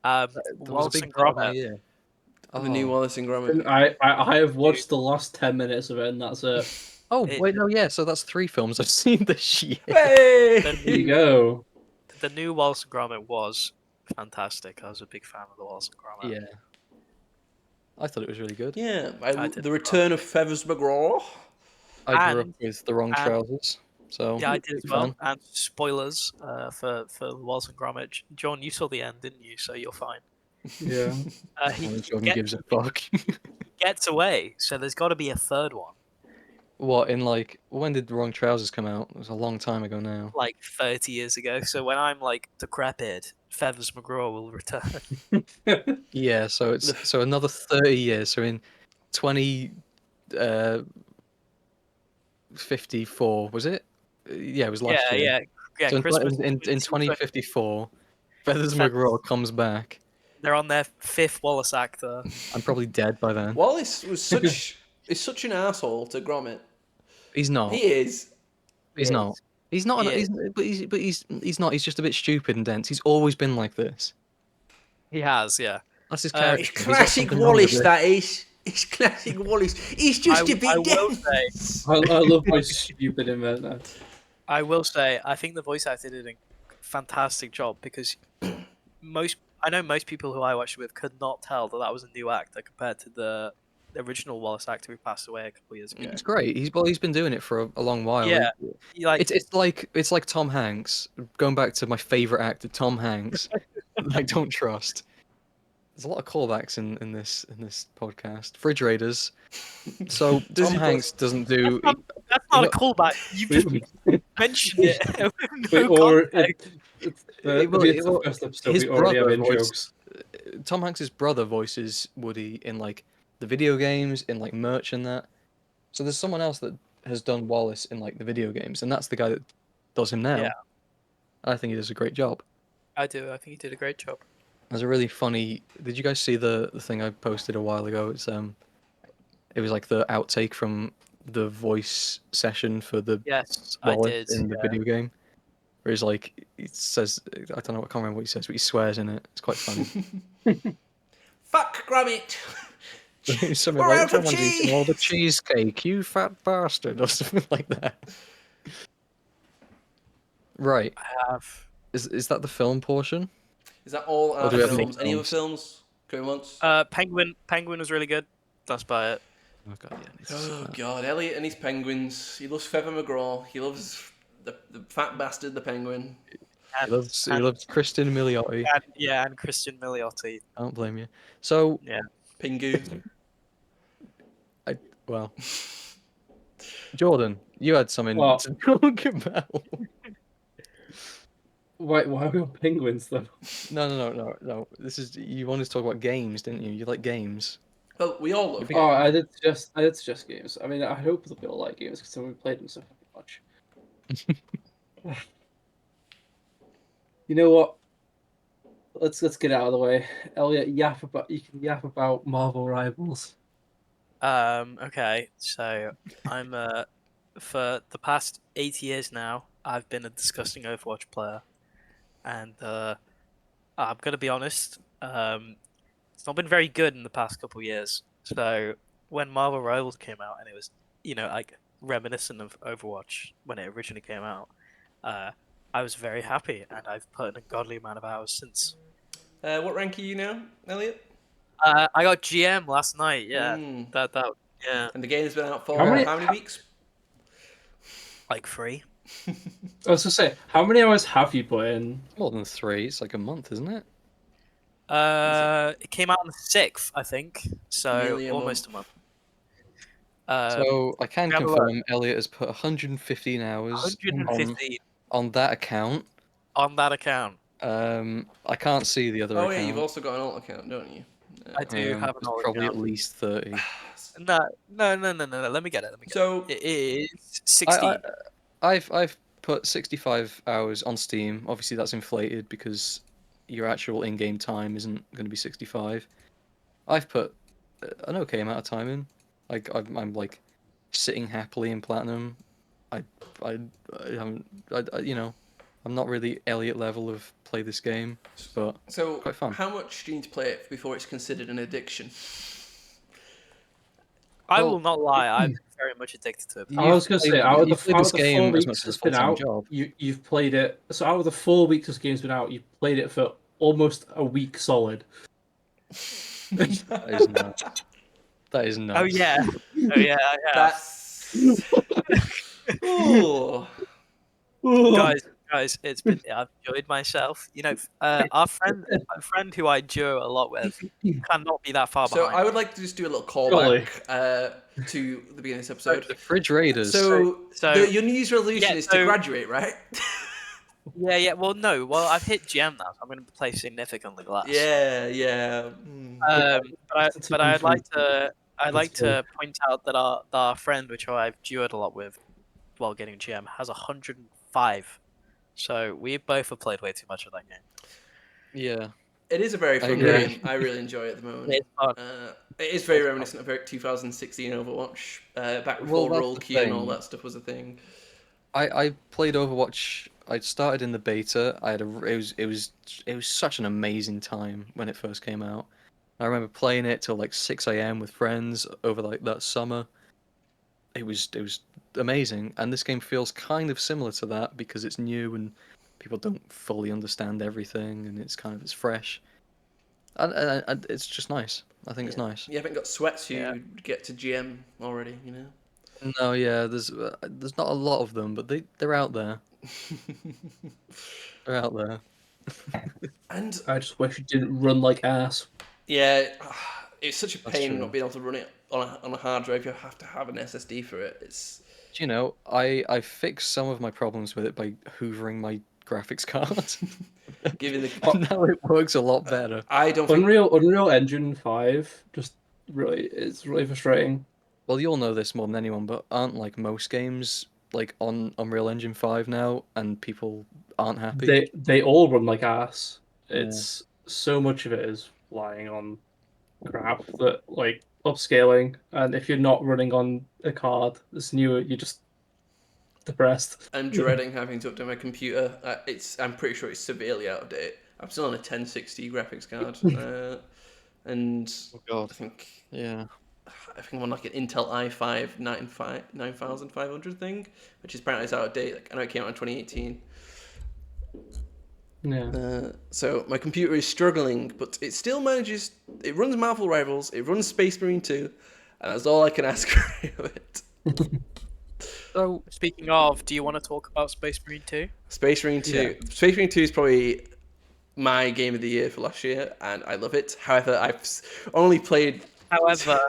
That was a Wallace big and part of my Gromit. year. The new Oh. Wallace and Gromit. And I have watched the last 10 minutes of it, and that's it. Oh, It- wait, no, yeah, so that's 3 films I've seen this year. Hey! There you go. The new Wallace and Gromit was fantastic. I was a big fan of the Wallace and Gromit. Yeah. I thought it was really good. Yeah, I did the return of Feathers McGraw. I grew up And- with the wrong and- trousers, so Yeah, I did as big well. fan. And spoilers for Wallace and Gromit. John, you saw the end, didn't you? So you're fine. Yeah. He And Jordan gives a fuck. gets away, so there's got to be a third one. What, in like, when did the wrong trousers come out? It was a long time ago now. Like 30 years ago. So when I'm like decrepit, Feathers McGraw will return. Yeah, so it's so another 30 years. So in 2054, was it? Yeah, it was last year. Yeah. So Christmas in 2054, Feathers Feathers- McGraw comes back. They're on their 5th Wallace actor. I'm probably dead by then. Wallace was such is such an asshole to Gromit. He's not. He is. He's not. He's not. He He's not. He's just a bit stupid and dense. He's always been like this. He has, yeah. That's his Uh, character. It's He's got classic something wrong with Wallace, it. that is. It's classic Wallace. He's just a bit I will dense. I love my stupid inventor. I will say, I think the voice actor did a fantastic job because I know most people who I watched it with could not tell that was a new actor compared to the original Wallace actor who passed away a couple years ago. It's great. He's been doing it for a long while. Yeah. Like, It's like Tom Hanks. Going back to my favorite actor, Tom Hanks. I don't trust. There's a lot of callbacks in this podcast. Refrigerators. So Does Tom he Hanks doesn't do. that's not a callback. You just mentioned it. with We no already, context. it's It will- the it will- first episode, his we already have brother in voiced- jokes. Tom Hanks's brother voices Woody in like the video games, in like merch and that. So there's someone else that has done Wallace in like the video games, and that's the guy that does him now. Yeah. I think he does a great job. I do. I think he did a great job. There's a really funny. Did you guys see the thing I posted a while ago? It was like the outtake from the voice session for the Yes, I Wallace did. in the video game, where he's like, he says, I don't know, I can't remember what he says, but he swears in it. It's quite funny. Fuck, Gromit! It's something We're like, out of someone's eating all the cheese! cheesecake, you fat bastard, or something like that. Right. I have. Is that the film portion? Is that all Or our do we have any films? Any other films? films? Going once? Penguin was really good. That's about it. Oh god, yeah. I need to see Oh that. god, Elliot and his penguins. He loves Feather McGraw. He loves the fat bastard, the penguin. He loves Kristen Milioti. And Christian Milioti. I don't blame you. So, Yeah. Pingu. well, Jordan, you had something What? to talk about. Why are we on penguins though? No. This is you wanted to talk about games, didn't you? You like games. Well, we all love Yeah. Oh, I did suggest games. I mean, I hope that we all like games because we played them so fucking much. You know what? Let's get out of the way. Elliot, you can yap about Marvel Rivals. Okay. So I'm for the past 8 years now, I've been a disgusting Overwatch player, and I'm gonna be honest. It's not been very good in the past couple of years. So when Marvel Rivals came out, and it was like reminiscent of Overwatch when it originally came out, I was very happy, and I've put in a godly amount of hours since. What rank are you now, Elliot? I got GM last night. Yeah, Mm. that yeah, And the game's been out for How many- how many weeks? like 3. I was gonna say, how many hours have you put in? More than 3. It's like a month, isn't it? It came out on the 6th, I think. So Nearly a almost month. a month. So I can have a confirm Elliot has put 115 hours 150 on that account. on that account. I can't see the other Oh account. yeah, you've also got an alt account, don't you? I do have an It's old probably account. at least 30. No. Let me get it. So It is 60. I've put 65 hours on Steam. Obviously, that's inflated because your actual in-game time isn't going to be 65. I've put an okay amount of time in. Like I'm like sitting happily in platinum. I haven't. I'm not really Elliot level of play this game, but So, quite fun. how much do you need to play it before it's considered an addiction? I well, will not lie. I'm very much addicted to it. I was gonna say, out of the 4 as much weeks as it's a been full-time out, job. you've played it. So out of the 4 weeks this game's been out, you've played it for almost a week solid. That is nuts. That is nuts. Oh yeah. I have. That's. Ooh. Guys, I've enjoyed myself. Our friend who I duo a lot with cannot be that far So behind. I would like to just do a little Surely. callback to the beginning of this episode. The Fridge Raiders. So, So- your New Year's resolution yeah, is to so- graduate, right? Yeah. Well, no. Well, I've hit GM now, so I'm going to play significantly less. yeah. But I'd like to That's fair. point out that our friend, which I've duoed a lot with while getting GM, has 105. So we both have played way too much of that game. Yeah. It is a very fun agree. game. I really enjoy it at the moment. It's fun. It is very reminiscent of 2016 Overwatch, back before that's roll the queue and all thing. that stuff was a thing. I played Overwatch. I started in the beta. It was such an amazing time when it first came out. I remember playing it till like 6 a.m. with friends over like that summer. It was amazing, and this game feels kind of similar to that because it's new and people don't fully understand everything, and it's fresh, and it's just nice. I think it's nice. You haven't got sweats who Yeah. get to GM already, you know. No, yeah, there's not a lot of them, but they're out there. They're out there. And I just wish it didn't run like ass. yeah, it's such a That's pain true. not being able to run it on a hard drive. You have to have an SSD for it. It's Do you know, I fixed some of my problems with it by hoovering my graphics card. giving the. Now it works a lot better. I don't think. Unreal Engine 5 just it's really frustrating. Well, you'll know this more than anyone, but aren't like most games like on Unreal Engine 5 now, and people aren't happy? They all run like ass. Yeah. It's so much of it is relying on crap that like upscaling, and if you're not running on a card that's newer, you're just depressed. I'm dreading having to update my computer. I'm pretty sure it's severely out of date. I'm still on a 1060 graphics card, and Oh God. I think Yeah. I'm on like an Intel i5 9500 thing, which is apparently out of date. Like, I know it came out in 2018. Yeah. So my computer is struggling, but it still manages. It runs Marvel Rivals, it runs Space Marine 2, and that's all I can ask for it. So Speaking of, do you want to talk about Space Marine 2? Space Marine 2. Yeah. Space Marine 2 is probably my game of the year for last year, and I love it. However, only played. However,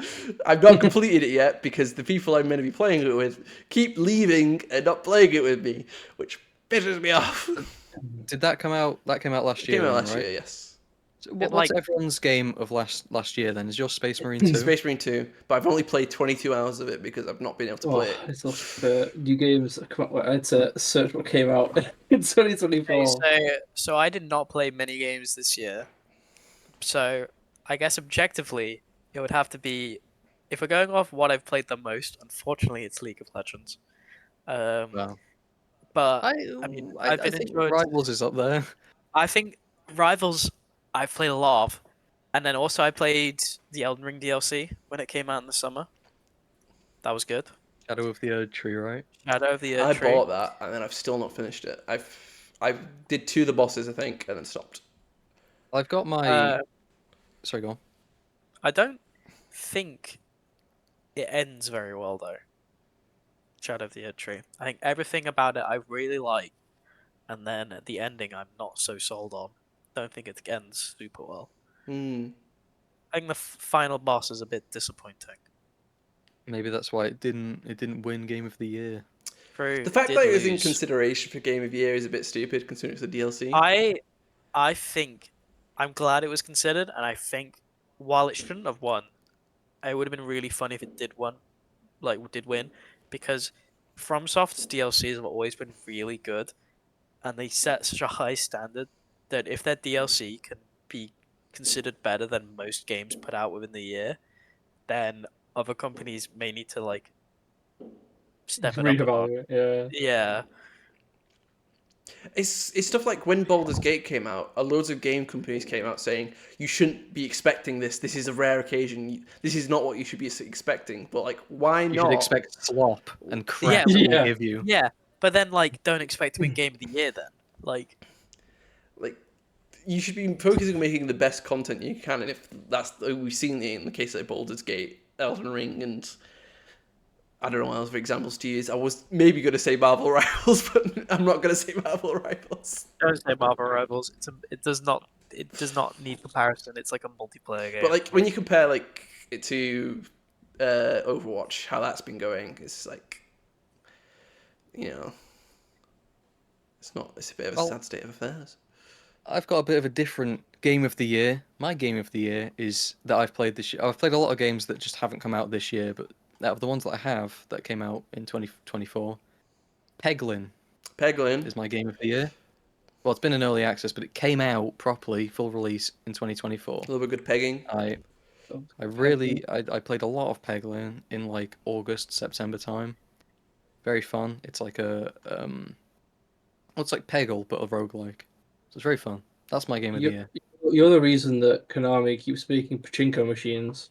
I've not completed it yet because the people I'm meant to be playing it with keep leaving and not playing it with me, which pisses me off. did that come out? That came out last It year, came out then, last right? year, yes. So It, what's like- everyone's game of last year then? Is your Space Marine 2? Space Marine 2, but I've only played 22 hours of it because I've not been able to play it. It's also the new games that come out. I had to search what came out in 2024. so I did not play many games this year. So I guess objectively, it would have to be, if we're going off what I've played the most, unfortunately, it's League of Legends. Wow. But I mean, I, I've I been think enjoyed. Rivals is up there. I think Rivals, I've played a lot of, and then also I played the Elden Ring DLC when it came out in the summer. That was good. Shadow of the Erd Tree, right? Shadow of the I Tree. bought that and then I've still not finished it. I did 2 of the bosses, I think, and then stopped. I've got my. Uh, Sorry, go on. I don't think it ends very well though. Shadow of the Tree. I think everything about it I really like, and then at the ending I'm not so sold on. Don't think it ends super well. Hmm. I think the final boss is a bit disappointing. Maybe that's why it didn't win Game of the Year. True, The fact did that it was in lose. consideration for Game of the Year is a bit stupid considering it's a DLC. I think I'm glad it was considered, and I think while it shouldn't have won, it would have been really fun if it did win, because FromSoft's DLCs have always been really good, and they set such a high standard that if their DLC can be considered better than most games put out within the year, then other companies may need to step it up a notch. Redevalue, yeah. Yeah, It's stuff like when Baldur's Gate came out, loads of game companies came out saying you shouldn't be expecting this. This is a rare occasion. This is not what you should be expecting. But like, why You not? should expect slop and crap Yeah, that yeah. we'll give you. yeah. But then don't expect to win Game of the Year then. Like, you should be focusing on making the best content you can. And if we've seen it in the case of Baldur's Gate, Elden Ring, and I don't know what other examples to use. I was maybe going to say Marvel Rivals, but I'm not going to say Marvel Rivals. Don't say Marvel Rivals. It does not need comparison. It's like a multiplayer game. But like when you compare like it to Overwatch, how that's been going, it's like, it's a bit of a sad state of affairs. I've got a bit of a different Game of the Year. My Game of the Year is that I've played this year. I've played a lot of games that just haven't come out this year, but out of the ones that I have that came out in 2024, Peglin is my Game of the Year. Well, it's been in early access, but it came out properly, full release in 2024. A little bit good pegging. I played a lot of Peglin in like August, September time. Very fun. It's like it's like Peggle but a roguelike. So it's very fun. That's my Game of the Year. You're the reason that Konami keeps making pachinko machines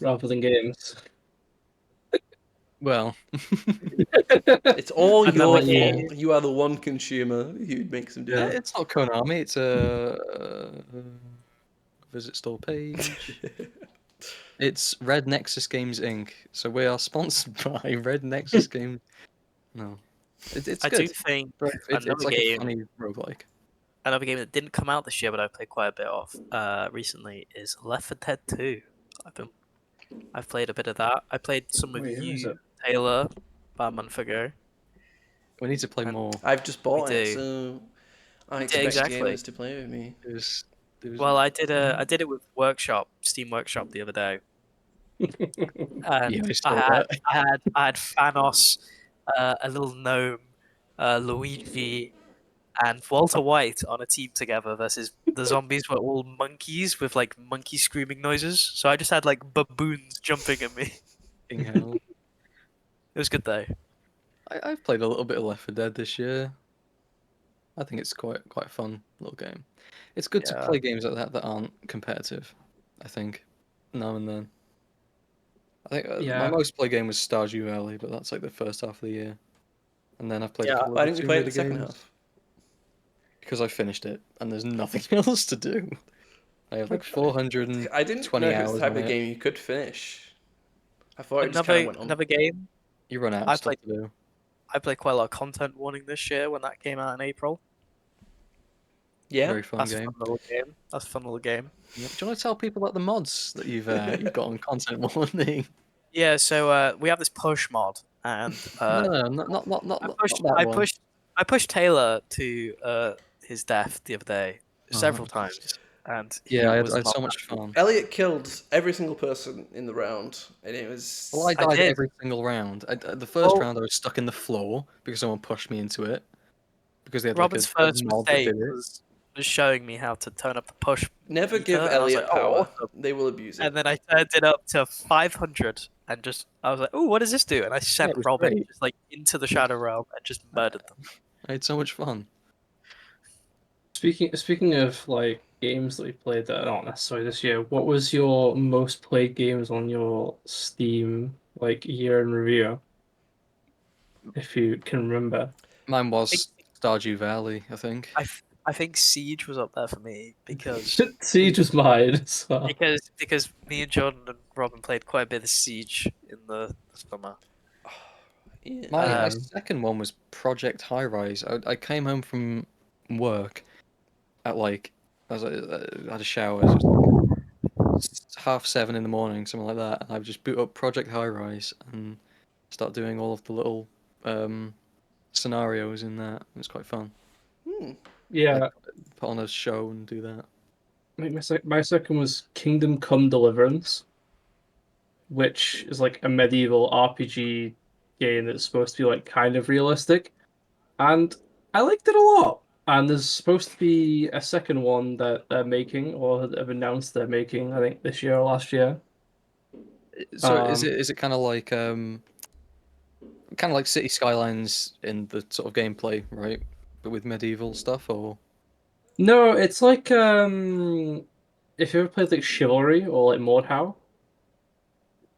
rather than games. Well, It's all And your then the fault. You are the one consumer who makes them do that. it's not Konami. It's a visit store page. It's Red Nexus Games Inc. So we are sponsored by Red Nexus Games. No, it's I good. do think It's another like game, a funny roguelike. another game that didn't come out this year, but I've played quite a bit of recently, is Left 4 Dead 2. I've played a bit of that. I played some with Wait, who is you, it? Taylor, about a month ago. We need to play And- more. I've just bought We it, do. so I Yeah, expect exactly. gamers to play with me. There's Well, I did it with Steam Workshop the other day, and Yeah, I saw that. I had Thanos, a little gnome, Luigi, and Walter White on a team together versus the zombies were all monkeys with like monkey screaming noises. So I just had like baboons jumping at me. Fucking hell. It was good though. I've played a little bit of Left 4 Dead this year. I think it's quite a fun little game. It's good to Yeah. play games like that aren't competitive. I think now and then. I think my Yeah. most play game was Stardew Valley, but that's like the first half of the year. And then I've played a Yeah, couple Why of the didn't you Tomb play it in Raider the second games half? because I finished it and there's nothing else to do. I have like I didn't 420 know if it was hours the type on of it. game you could finish. I thought it just kind of went on. Another game. You run out I of stuff played to do. I played quite a lot of content warning this year when that came out in April. Yeah. Very fun That's a game. fun little game. That's a fun little game. Yeah. Do you want to tell people about the mods that you've got on content warning? Yeah, so we have this push mod, and No, not I that I one. pushed Taylor to his death the other day several Uh-huh. times, and he Yeah, I was had not so much happy. fun. Elliot killed every single person in the round, and it was. Well, I I died did. every single round. The first Well, round, I was stuck in the floor because someone pushed me into it because they had like Robin's a first mod that mistake did it. was showing me how to turn up the push Never meter, give and I was like, Elliot "Oh, power. awesome!" They will abuse it. And then I turned it up to 500, and I was like, "Oh, what does this do?" And I Yeah, sent it was Robin great. just like into the Shadow Realm and just murdered them. I had so much fun. Speaking of like games that we played that are not necessarily this year, what was your most played games on your Steam like year in review, if you can remember? Mine I think was Stardew Valley, I think. I think Siege was up there for me because Siege was mine. So. because me and Jordan and Robin played quite a bit of Siege in the summer. Yeah. My Um, second one was Project High Rise. I came home from work at like I had a shower. So it was like 7:30 in the morning, something like that. And I would just boot up Project High Rise and start doing all of the little scenarios in that. It was quite fun. Hmm. Yeah, Like put on a show and do that. my second was Kingdom Come Deliverance, which is like a medieval RPG game that's supposed to be like kind of realistic, and I liked it a lot. And there's supposed to be a second one that they're making or have announced they're making, I think this year or last year. So is Um, it kind of like City Skylines in the sort of gameplay, right? But with medieval stuff, or no, it's like if you ever played like Chivalry or like Mordhau,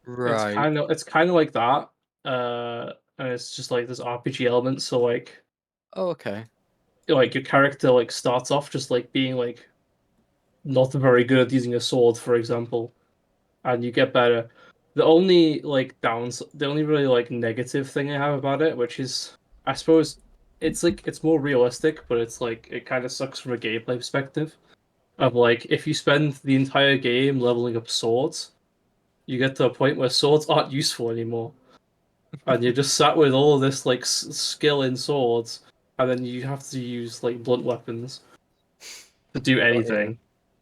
right? it's kind of like that. And it's just like there's RPG elements, so Oh, okay. like your character like starts off just like being like not very good at using a sword, for example, and you get better. The only really like negative thing I have about it, which is I suppose it's like it's more realistic, but it's like it kind of sucks from a gameplay perspective. Of like if you spend the entire game leveling up swords, you get to a point where swords aren't useful anymore, and you're just sat with all of this like skill in swords, and then you have to use like blunt weapons to do Got you. anything.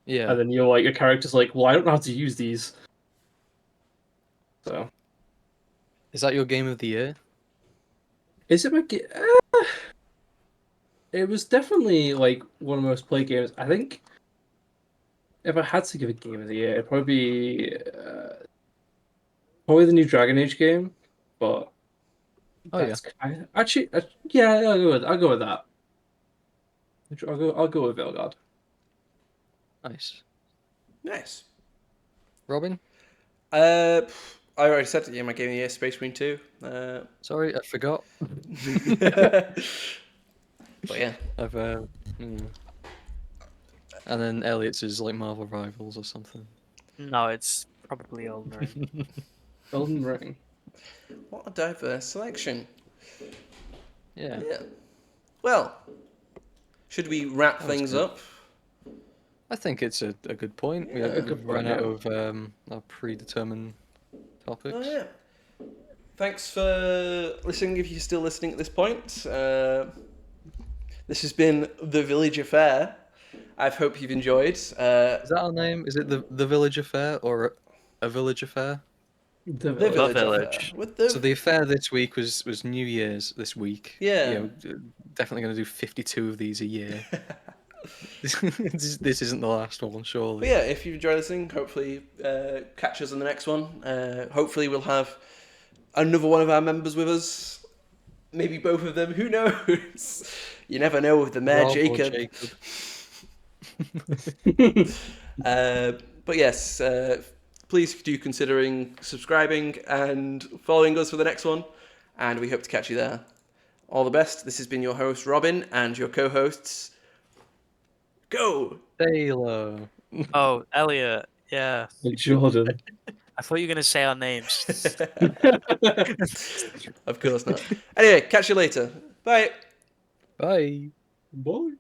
Yeah. And then you're like, your character's like, well, I don't know how to use these. So, Is that your game of the year? is it my it was definitely like one of the most played games. I think if I had to give a game of the year, it'd probably be probably the new Dragon Age game. But Oh yeah. that's kind of, actually, yeah, I'll go with that. I'll go with Velgard. Nice. Nice. Robin? I already said it. Yeah, my game of the year, Space Marine 2. Sorry, I forgot. But yeah. I've mm. And then Elliot's is like Marvel Rivals or something. no, it's probably Elden Ring. Elden Ring. What a diverse selection. Yeah. Yeah. Well, should we wrap That was things good. up? I think it's a good point. Yeah, a good We've run point, out of our predetermined topics. Oh yeah. Thanks for listening. If you're still listening at this point, this has been the Village Affair. I hope you've enjoyed. Is that our name? Is it the Village Affair or a Village Affair? The The Village Village. Affair. With the So the affair this week was New Year's this week. Yeah. You know, definitely going to do 52 of these a year. This isn't the last one, But surely. yeah, if you enjoy listening, hopefully catch us on the next one. Hopefully we'll have another one of our members with us. Maybe both of them. Who knows? You never know with the Mayor Rob or Jacob. But yes, please do considering subscribing and following us for the next one. And we hope to catch you there. All the best. This has been your host, Robin, and your co-hosts. Go! Taylor. Oh, Elliot. Yeah. Jordan. I thought you were gonna say our names. Of course not. Anyway, catch you later. Bye. Bye. Boy.